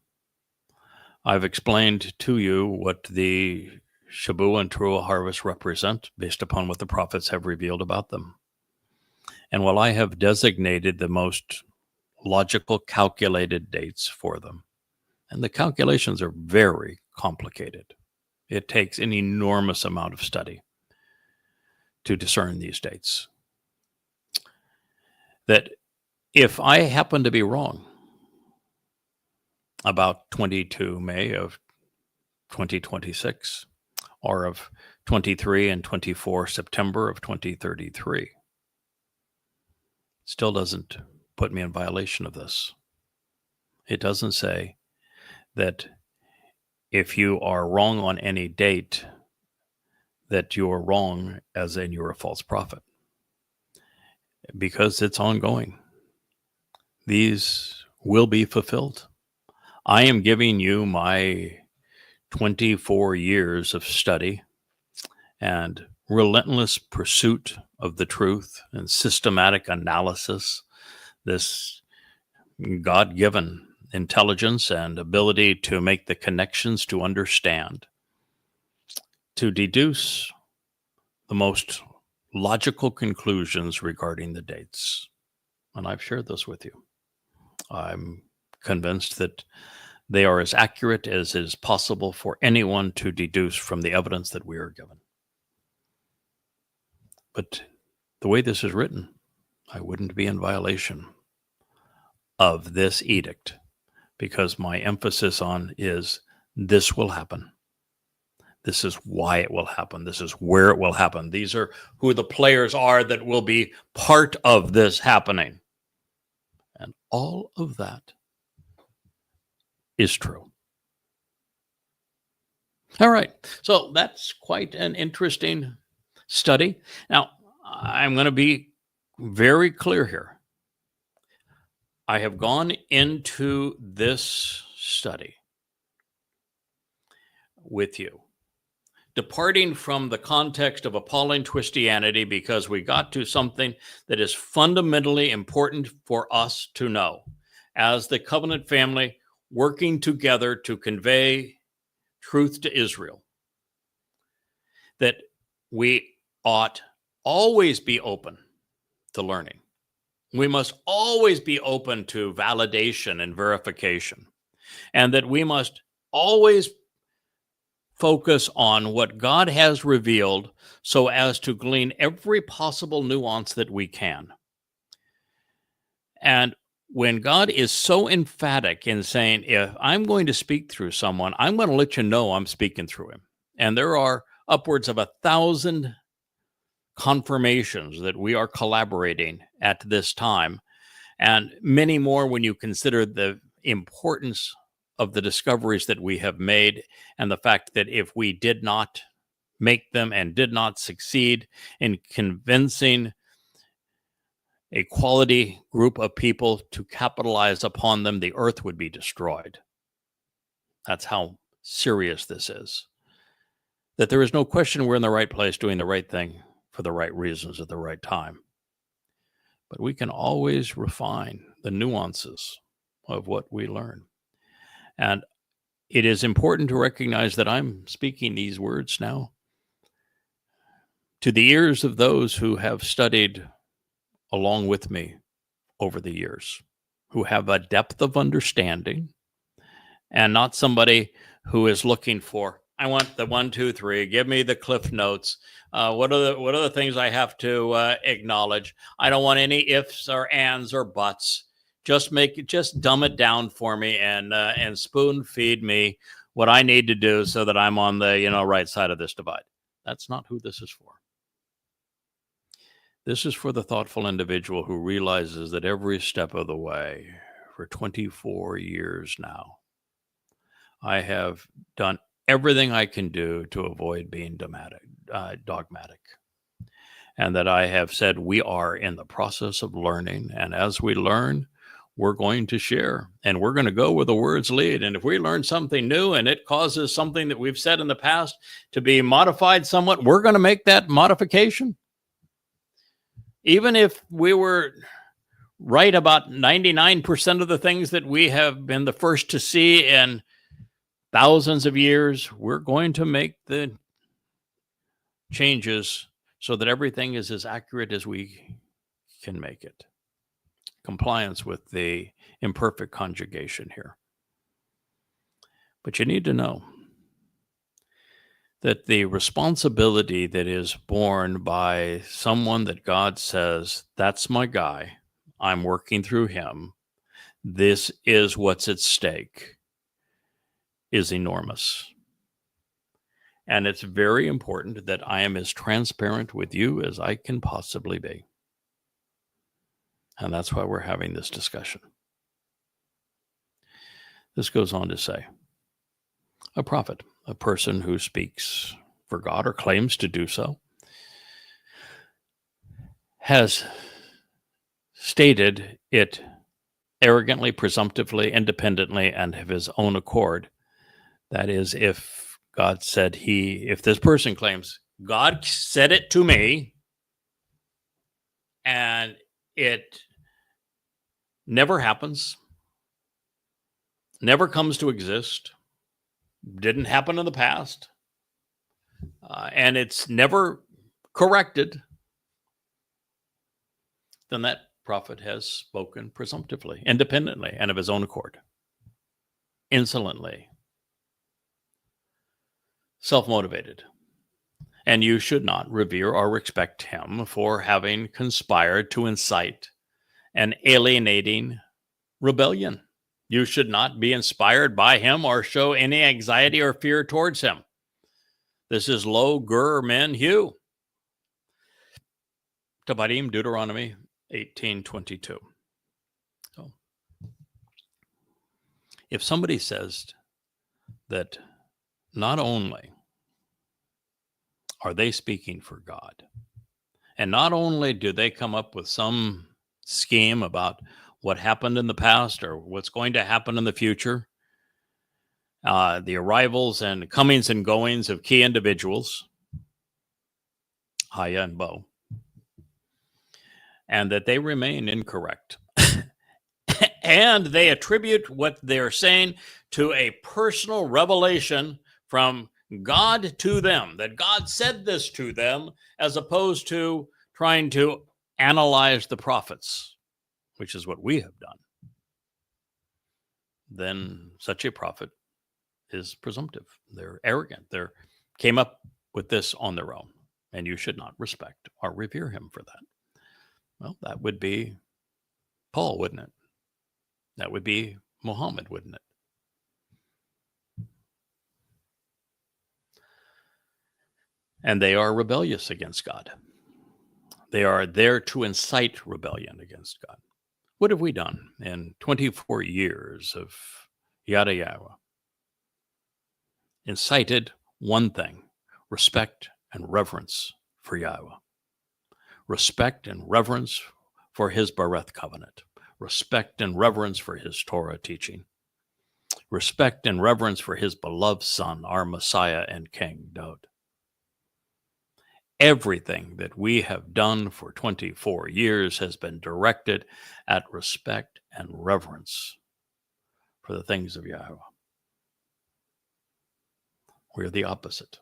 I've explained to you what the Shabuah and Teruah harvest represent based upon what the prophets have revealed about them. And while I have designated the most logical, calculated dates for them, and the calculations are very complicated, it takes an enormous amount of study to discern these dates, that if I happen to be wrong about 22 May of 2026, or of 23 and 24 September of 2033, still doesn't put me in violation of this. It doesn't say that if you are wrong on any date, that you're wrong, as in you're a false prophet, because it's ongoing. These will be fulfilled. I am giving you my 24 years of study and relentless pursuit of the truth and systematic analysis, this God-given intelligence and ability to make the connections, to understand, to deduce the most logical conclusions regarding the dates. And I've shared this with you. I'm convinced that they are as accurate as is possible for anyone to deduce from the evidence that we are given. But the way this is written, I wouldn't be in violation of this edict, because my emphasis on is this will happen. This is why it will happen. This is where it will happen. These are who the players are that will be part of this happening. And all of that is true. All right. So that's quite an interesting study. Now, I'm going to be very clear here. I have gone into this study with you, departing from the context of Appalling Twistianity, because we got to something that is fundamentally important for us to know as the covenant family working together to convey truth to Israel, that we ought always be open to learning. We must always be open to validation and verification, and that we must always focus on what God has revealed so as to glean every possible nuance that we can. And when God is so emphatic in saying, if I'm going to speak through someone, I'm going to let you know I'm speaking through him. And there are upwards of 1,000 confirmations that we are collaborating at this time, and many more when you consider the importance of the discoveries that we have made, and the fact that if we did not make them and did not succeed in convincing a quality group of people to capitalize upon them, the earth would be destroyed. That's how serious this is. That there is no question we're in the right place doing the right thing for the right reasons at the right time. But we can always refine the nuances of what we learn. And it is important to recognize that I'm speaking these words now to the ears of those who have studied along with me over the years, who have a depth of understanding, and not somebody who is looking for, I want the 1, 2, 3, give me the cliff notes. What are the things I have to acknowledge? I don't want any ifs or ands or buts. Just dumb it down for me and spoon feed me what I need to do so that I'm on the right side of this divide. That's not who this is for. This is for the thoughtful individual who realizes that every step of the way, for 24 years now, I have done everything I can do to avoid being dogmatic. And that I have said we are in the process of learning. And as we learn, we're going to share. And we're going to go where the words lead. And if we learn something new and it causes something that we've said in the past to be modified somewhat, we're going to make that modification. Even if we were right about 99% of the things that we have been the first to see in thousands of years, we're going to make the changes so that everything is as accurate as we can make it. Compliance with the imperfect conjugation here. But you need to know that the responsibility that is borne by someone that God says, that's my guy, I'm working through him, this is what's at stake, is enormous. And it's very important that I am as transparent with you as I can possibly be. And that's why we're having this discussion. This goes on to say, a prophet, a person who speaks for God or claims to do so, has stated it arrogantly, presumptively, independently, and of his own accord. That is, if God said if this person claims, God said it to me, and it never happens, never comes to exist, didn't happen in the past, and it's never corrected, then that prophet has spoken presumptively, independently, and of his own accord, insolently, self-motivated. And you should not revere or respect him for having conspired to incite an alienating rebellion. You should not be inspired by him or show any anxiety or fear towards him. This is low gur men hue. Tabarim, Deuteronomy 18:22. So, if somebody says that not only are they speaking for God, and not only do they come up with some scheme about what happened in the past or what's going to happen in the future, the arrivals and comings and goings of key individuals, Haya and Bo, and that they remain incorrect. And they attribute what they're saying to a personal revelation from God to them, that God said this to them, as opposed to trying to analyze the prophets, which is what we have done. Then such a prophet is presumptive. They're arrogant. They came up with this on their own, and you should not respect or revere him for that. Well, that would be Paul, wouldn't it? That would be Muhammad, wouldn't it? And they are rebellious against God. They are there to incite rebellion against God. What have we done in 24 years of yada yada? Incited one thing: respect and reverence for Yahweh. Respect and reverence for his Bereth covenant. Respect and reverence for his Torah teaching. Respect and reverence for his beloved Son, our Messiah and King, Daud. Everything that we have done for 24 years has been directed at respect and reverence for the things of Yahweh. We're the opposite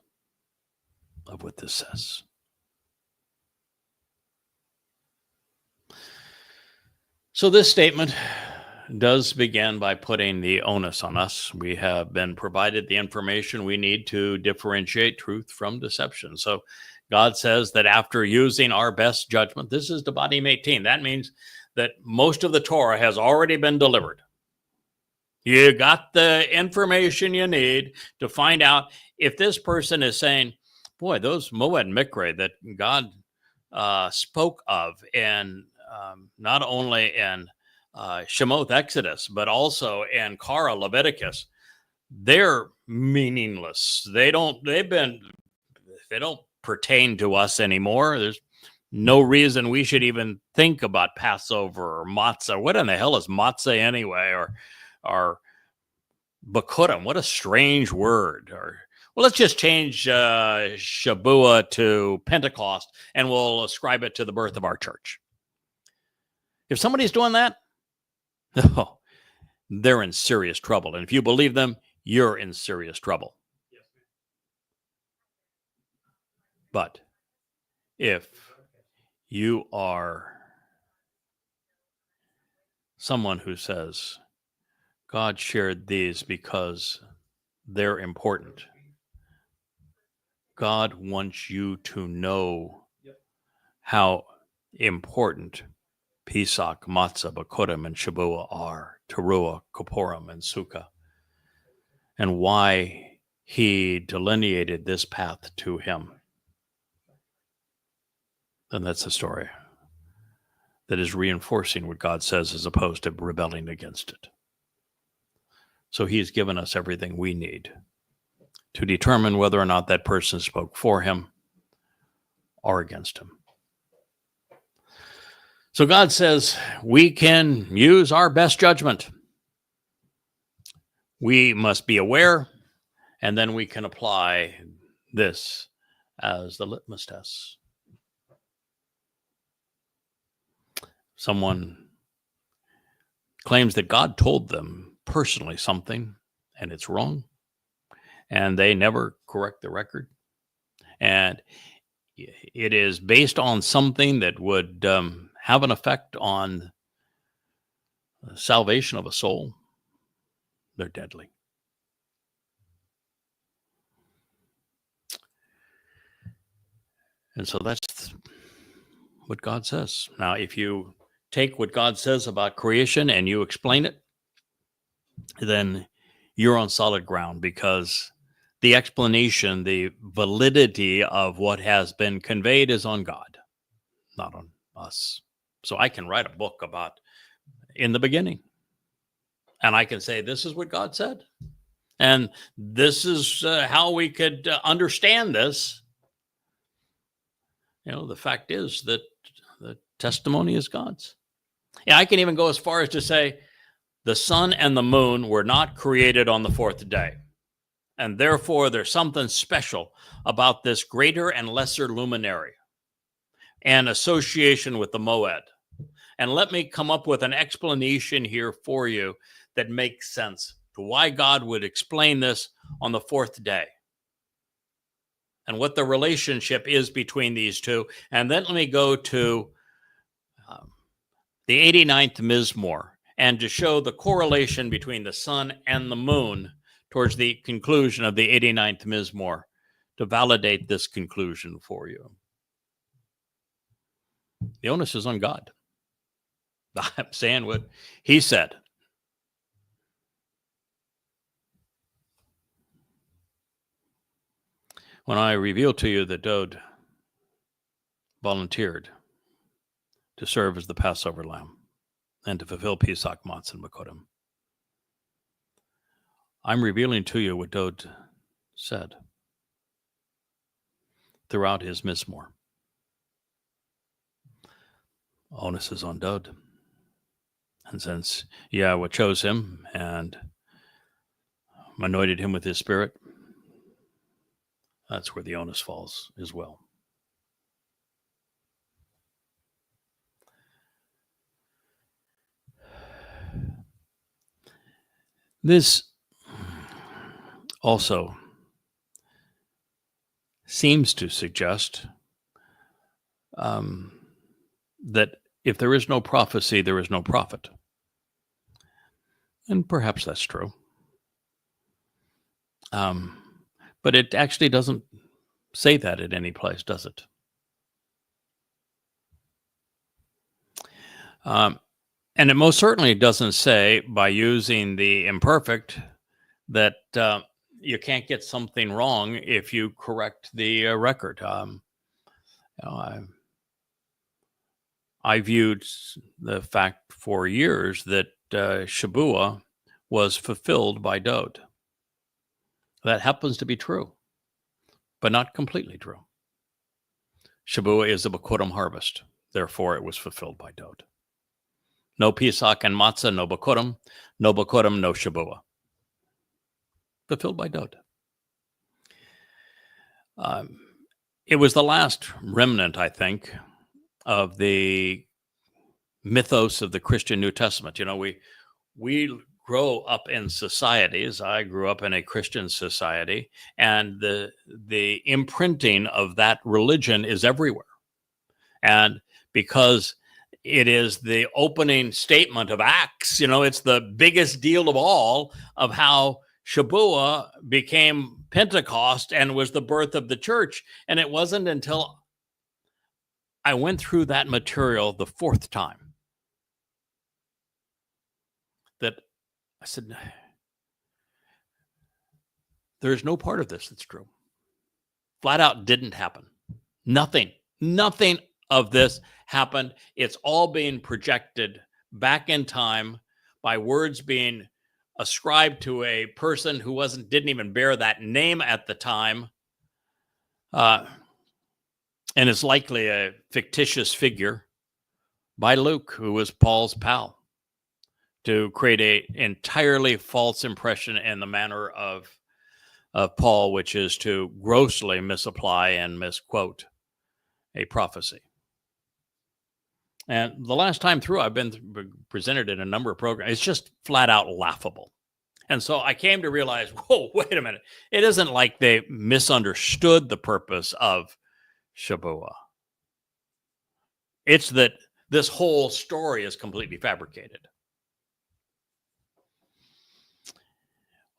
of what this says. So this statement does begin by putting the onus on us. We have been provided the information we need to differentiate truth from deception. So God says that after using our best judgment, this is Devarim 18. That means that most of the Torah has already been delivered. You got the information you need to find out if this person is saying, boy, those Moed Mikre that God spoke of in not only in Shemoth Exodus, but also in Kara Leviticus, they're meaningless. They don't pertain to us anymore. There's no reason we should even think about Passover or matzah. What in the hell is matzah anyway? Or Bakurim, what a strange word. Or, well, let's just change Shabua to Pentecost and we'll ascribe it to the birth of our church. If somebody's doing that, oh, they're in serious trouble. And if you believe them, you're in serious trouble. But if you are someone who says, God shared these because they're important, God wants you to know how important Pesach, Matzah, Bakurim, and Shabua are, Teruah, Kippurim, and Sukkah, and why he delineated this path to him, then that's a story that is reinforcing what God says as opposed to rebelling against it. So he's given us everything we need to determine whether or not that person spoke for him or against him. So God says we can use our best judgment. We must be aware, and then we can apply this as the litmus test. Someone claims that God told them personally something, and it's wrong, and they never correct the record. And it is based on something that would have an effect on the salvation of a soul. They're deadly. And so that's what God says. Now, if you take what God says about creation and you explain it, then you're on solid ground, because the explanation, the validity of what has been conveyed is on God, not on us. So I can write a book about in the beginning, and I can say, this is what God said, and this is how we could understand this. The fact is that the testimony is God's. Yeah, I can even go as far as to say the sun and the moon were not created on the fourth day. And therefore, there's something special about this greater and lesser luminary and association with the Moed. And let me come up with an explanation here for you that makes sense to why God would explain this on the fourth day and what the relationship is between these two. And then let me go to the 89th Mizmor, and to show the correlation between the sun and the moon towards the conclusion of the 89th Mizmor, to validate this conclusion for you. The onus is on God. I'm saying what he said. When I revealed to you that Dode volunteered to serve as the Passover lamb and to fulfill Pesach, Matzah, and Bakodim, I'm revealing to you what Dode said throughout his Mizmor. Onus is on Dode. And since Yahweh chose him and anointed him with his spirit, that's where the onus falls as well. This also seems to suggest that if there is no prophecy, there is no prophet. And perhaps that's true. But it actually doesn't say that at any place, does it? And it most certainly doesn't say, by using the imperfect, that you can't get something wrong if you correct the record. I viewed the fact for years that Shabua was fulfilled by Dode. That happens to be true, but not completely true. Shabua is a Bakodim harvest. Therefore, it was fulfilled by Dode. No Pesach and Matzah, no Bakodim, no Shabua. Fulfilled by Dode. It was the last remnant, I think, of the mythos of the Christian New Testament. We grow up in societies. I grew up in a Christian society, and the imprinting of that religion is everywhere. And because it is the opening statement of Acts, it's the biggest deal of all, of how Shabua became Pentecost and was the birth of the church. And it wasn't until I went through that material the fourth time that I said, there's no part of this that's true. Flat out didn't happen. Nothing of this happened. It's all being projected back in time by words being ascribed to a person who didn't even bear that name at the time, and is likely a fictitious figure by Luke, who was Paul's pal, to create an entirely false impression in the manner of Paul, which is to grossly misapply and misquote a prophecy. And the last time through, I've been presented in a number of programs. It's just flat out laughable. And so I came to realize, whoa, wait a minute. It isn't like they misunderstood the purpose of Shabuah. It's that this whole story is completely fabricated.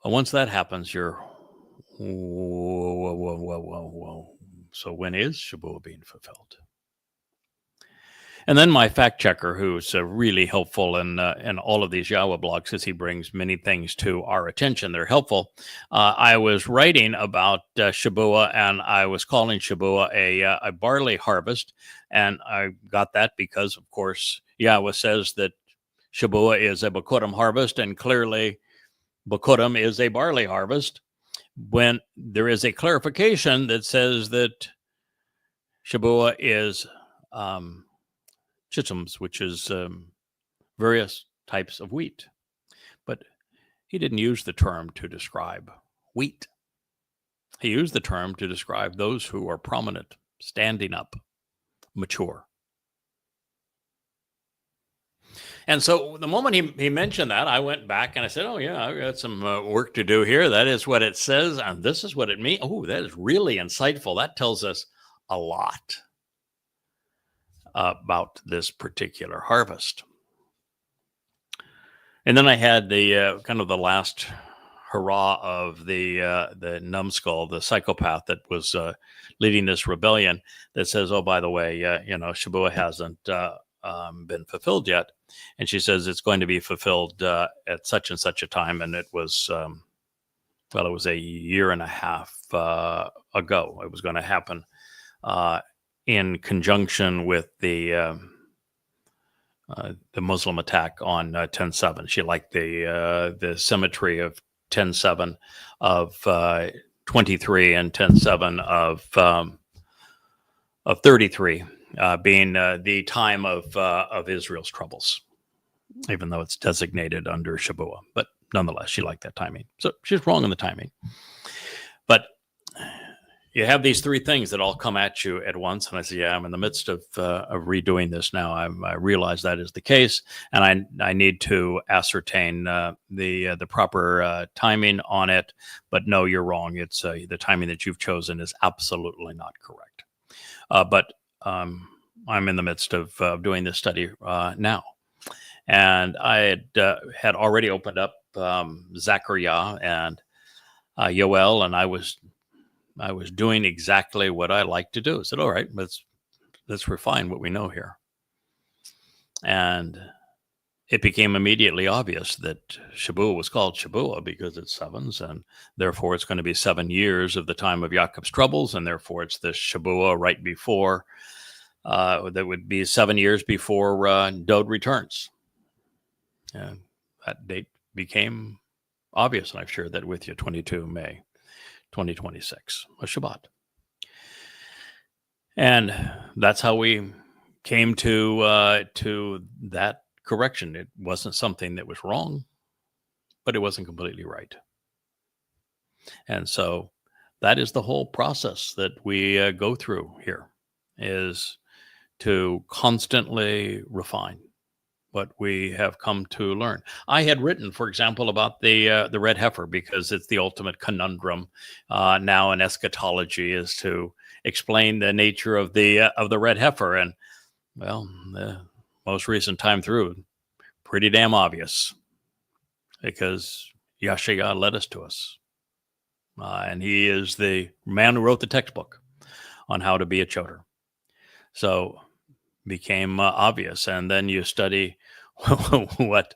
Once that happens, you're, whoa. So when is Shabuah being fulfilled? And then my fact checker, who's really helpful in all of these Yahweh blogs, because he brings many things to our attention. They're helpful. I was writing about Shabuah, and I was calling Shabuah a barley harvest. And I got that because, of course, Yahweh says that Shabuah is a Bokurim harvest, and clearly Bokurim is a barley harvest, when there is a clarification that says that Shabuah is chitums, which is various types of wheat. But he didn't use the term to describe wheat. He used the term to describe those who are prominent, standing up, mature. And so the moment he mentioned that, I went back and I said, oh, yeah, I've got some work to do here. That is what it says. And this is what it means. Oh, that is really insightful. That tells us a lot about this particular harvest. And then I had the kind of the last hurrah of the numbskull, the psychopath that was leading this rebellion, that says, oh, by the way, Shabuah hasn't been fulfilled yet. And she says it's going to be fulfilled at such and such a time. And it was, it was a year and a half ago. It was going to happen in conjunction with the Muslim attack on 10/7. She liked the symmetry of 10/7 of 23 and 10/7 of 33 being the time of Israel's troubles, even though it's designated under Shabuah. But nonetheless, she liked that timing. So she's wrong in the timing. But you have these three things that all come at you at once. And I say, yeah, I'm in the midst of redoing this now. I realize that is the case. And I need to ascertain the proper timing on it. But no, you're wrong. It's the timing that you've chosen is absolutely not correct. But I'm in the midst of doing this study now. And I had already opened up Zechariah and Yoel, and I was doing exactly what I like to do. I said, all right, let's refine what we know here. And it became immediately obvious that Shabuah was called Shabuah because it's sevens, and therefore it's going to be 7 years of the time of Jacob's troubles, and therefore it's the Shabuah right before, that would be 7 years before Dode returns. And that date became obvious, and I've shared that with you, 22 May 2026, a Shabbat. And that's how we came to that correction. It wasn't something that was wrong, but it wasn't completely right. And so that is the whole process that we go through here, is to constantly refine what we have come to learn. I had written, for example, about the red heifer, because it's the ultimate conundrum now in eschatology, is to explain the nature of the red heifer. And well, the most recent time through, pretty damn obvious, because Yashaya led us to us, and he is the man who wrote the textbook on how to be a choder. So became obvious. And then you study what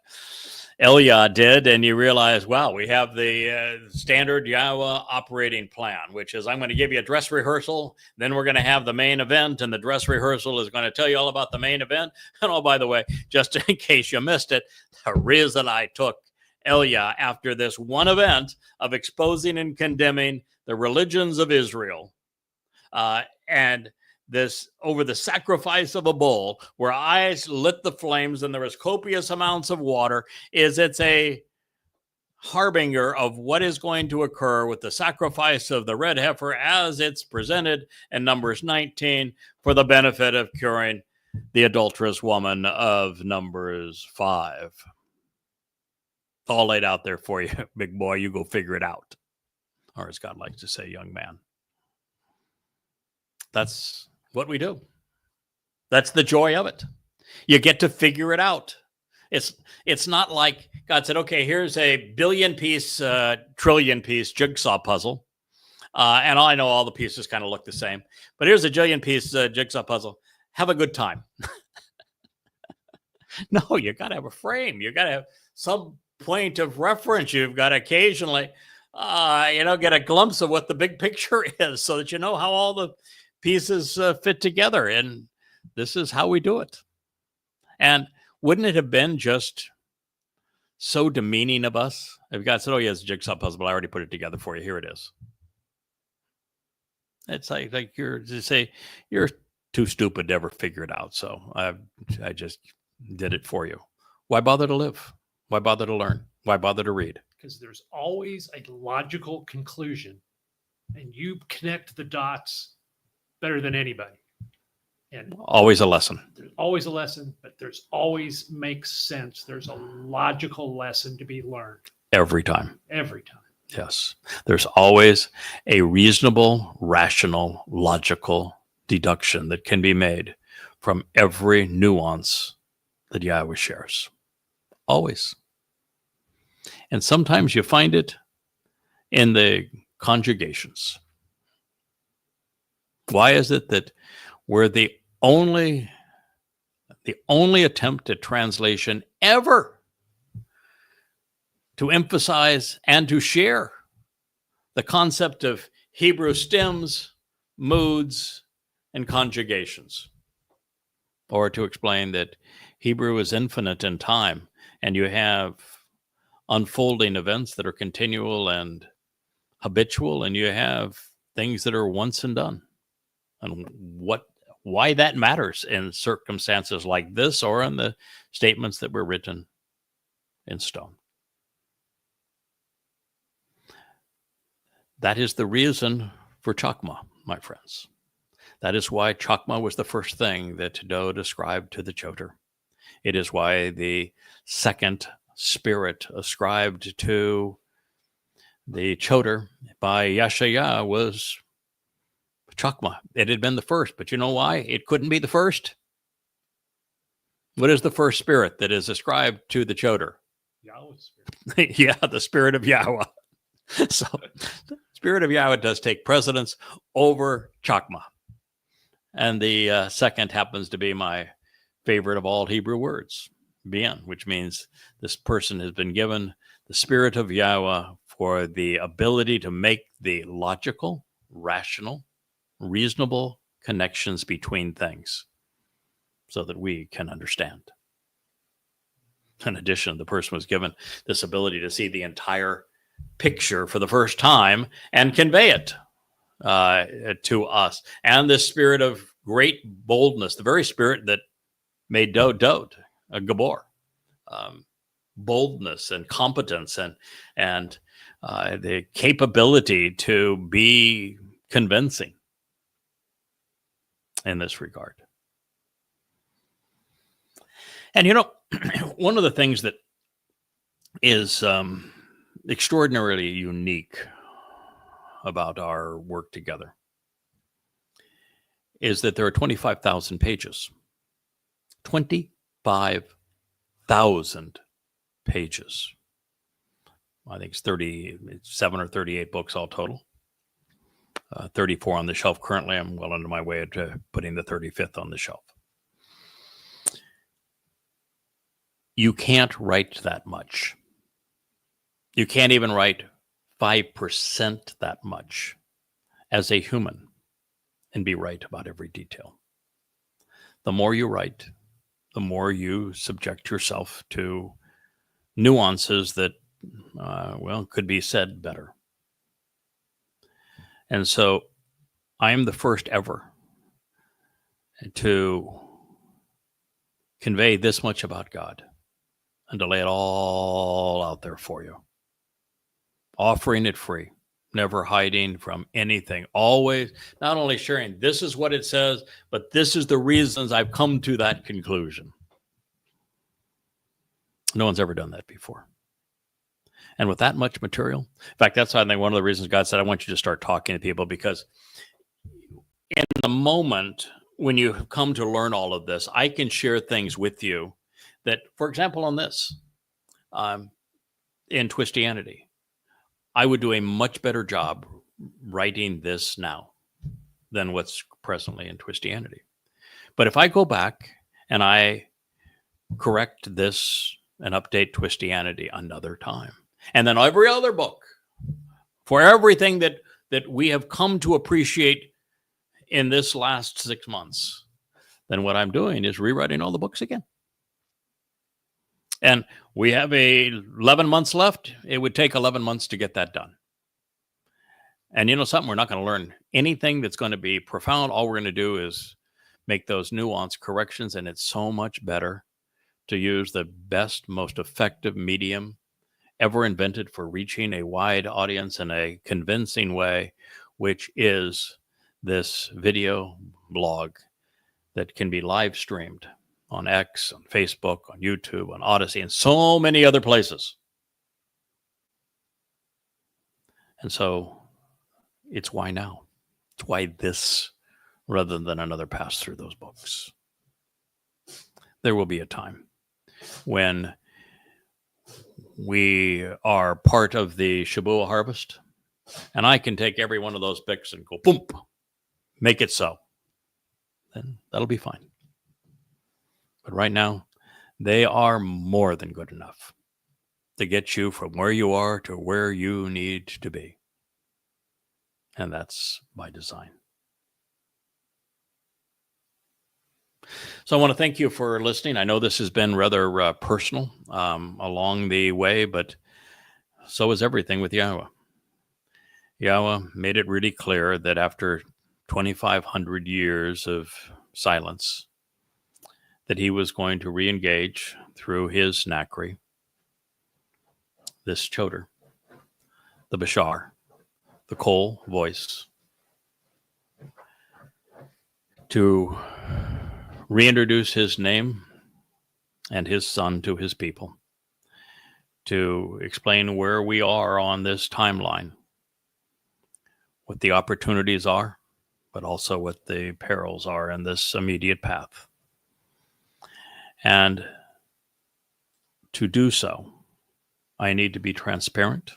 Elia did, and you realize, wow, we have the standard Yahweh operating plan, which is, I'm going to give you a dress rehearsal, then we're going to have the main event, and the dress rehearsal is going to tell you all about the main event. And oh, by the way, just in case you missed it, the reason I took Elia after this one event of exposing and condemning the religions of Israel. And this over the sacrifice of a bull, where eyes lit the flames and there was copious amounts of water, it's a harbinger of what is going to occur with the sacrifice of the red heifer as it's presented in Numbers 19 for the benefit of curing the adulterous woman of Numbers 5. All laid out there for you, big boy. You go figure it out. Or as God likes to say, young man. That's what we do. That's the joy of it. You get to figure it out. It's not like God said, okay, here's a billion-piece, trillion-piece jigsaw puzzle. And I know all the pieces kind of look the same. But here's a jillion-piece jigsaw puzzle. Have a good time. No, you got to have a frame. You got to have some point of reference. You've got to occasionally, get a glimpse of what the big picture is so that you know how all the pieces fit together. And this is how we do it. And wouldn't it have been just so demeaning of us if God said, oh, yeah, it's a jigsaw puzzle, but I already put it together for you. Here it is. It's like you're too stupid to ever figure it out. So I just did it for you. Why bother to live? Why bother to learn? Why bother to read? Because there's always a logical conclusion, and you connect the dots better than anybody. And always a lesson. There's always a lesson, but there's always makes sense. There's a logical lesson to be learned. Every time. Every time. Yes. There's always a reasonable, rational, logical deduction that can be made from every nuance that Yahweh shares. Always. And sometimes you find it in the conjugations. Why is it that we're the only attempt at translation ever to emphasize and to share the concept of Hebrew stems, moods, and conjugations? Or to explain that Hebrew is infinite in time, and you have unfolding events that are continual and habitual, and you have things that are once and done. And why that matters in circumstances like this, or in the statements that were written in stone. That is the reason for Chakma, my friends. That is why Chakma was the first thing that Doe described to the Choter. It is why the second spirit ascribed to the Choter by Yashaya was Chakma. It had been the first, but you know why it couldn't be the first? What is the first spirit that is ascribed to the Choter? Yahweh's spirit. Yeah, the spirit of Yahweh. So the spirit of Yahweh does take precedence over Chakma. And the second happens to be my favorite of all Hebrew words, bien, which means this person has been given the spirit of Yahweh for the ability to make the logical, rational, reasonable connections between things so that we can understand. In addition, the person was given this ability to see the entire picture for the first time and convey it to us. And this spirit of great boldness, the very spirit that made Dode a Gabor, boldness and competence and the capability to be convincing in this regard. And one of the things that is extraordinarily unique about our work together is that there are 25,000 pages. 25,000 pages. I think it's 37 or 38 books all total. 34 on the shelf currently. I'm well under my way to putting the 35th on the shelf. You can't write that much. You can't even write 5% that much as a human and be right about every detail. The more you write, the more you subject yourself to nuances that could be said better. And so I am the first ever to convey this much about God and to lay it all out there for you, offering it free, never hiding from anything, always not only sharing this is what it says, but this is the reasons I've come to that conclusion. No one's ever done that before. And with that much material, in fact, that's I think one of the reasons God said, I want you to start talking to people, because in the moment when you have come to learn all of this, I can share things with you that, for example, on this, in Twistianity, I would do a much better job writing this now than what's presently in Twistianity. But if I go back and I correct this and update Twistianity another time, and then every other book, for everything that we have come to appreciate in this last 6 months, then what I'm doing is rewriting all the books again. And we have 11 months left. It would take 11 months to get that done. And you know something, we're not going to learn anything that's going to be profound. All we're going to do is make those nuanced corrections, and it's so much better to use the best, most effective medium ever invented for reaching a wide audience in a convincing way, which is this video blog that can be live streamed on X, on Facebook, on YouTube, on Odyssey, and so many other places. And so it's why now. It's why this rather than another pass through those books. There will be a time when we are part of the Shabuah harvest, and I can take every one of those picks and go, boom, make it so. Then that'll be fine. But right now, they are more than good enough to get you from where you are to where you need to be. And that's by design. So I want to thank you for listening. I know this has been rather personal along the way, but so is everything with Yahweh. Yahweh made it really clear that after 2,500 years of silence, that he was going to re-engage through his Nakri, this Choder, the Bashar, the Kol voice, to reintroduce his name and his son to his people, to explain where we are on this timeline, what the opportunities are, but also what the perils are in this immediate path. And to do so, I need to be transparent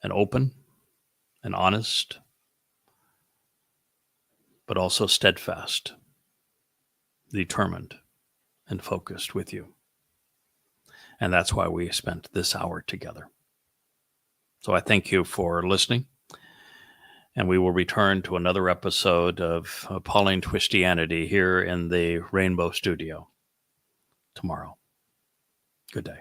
and open and honest, but also steadfast, determined, and focused with you. And that's why we spent this hour together. So I thank you for listening, and we will return to another episode of Appalling Twistianity here in the Rainbow Studio tomorrow. Good day.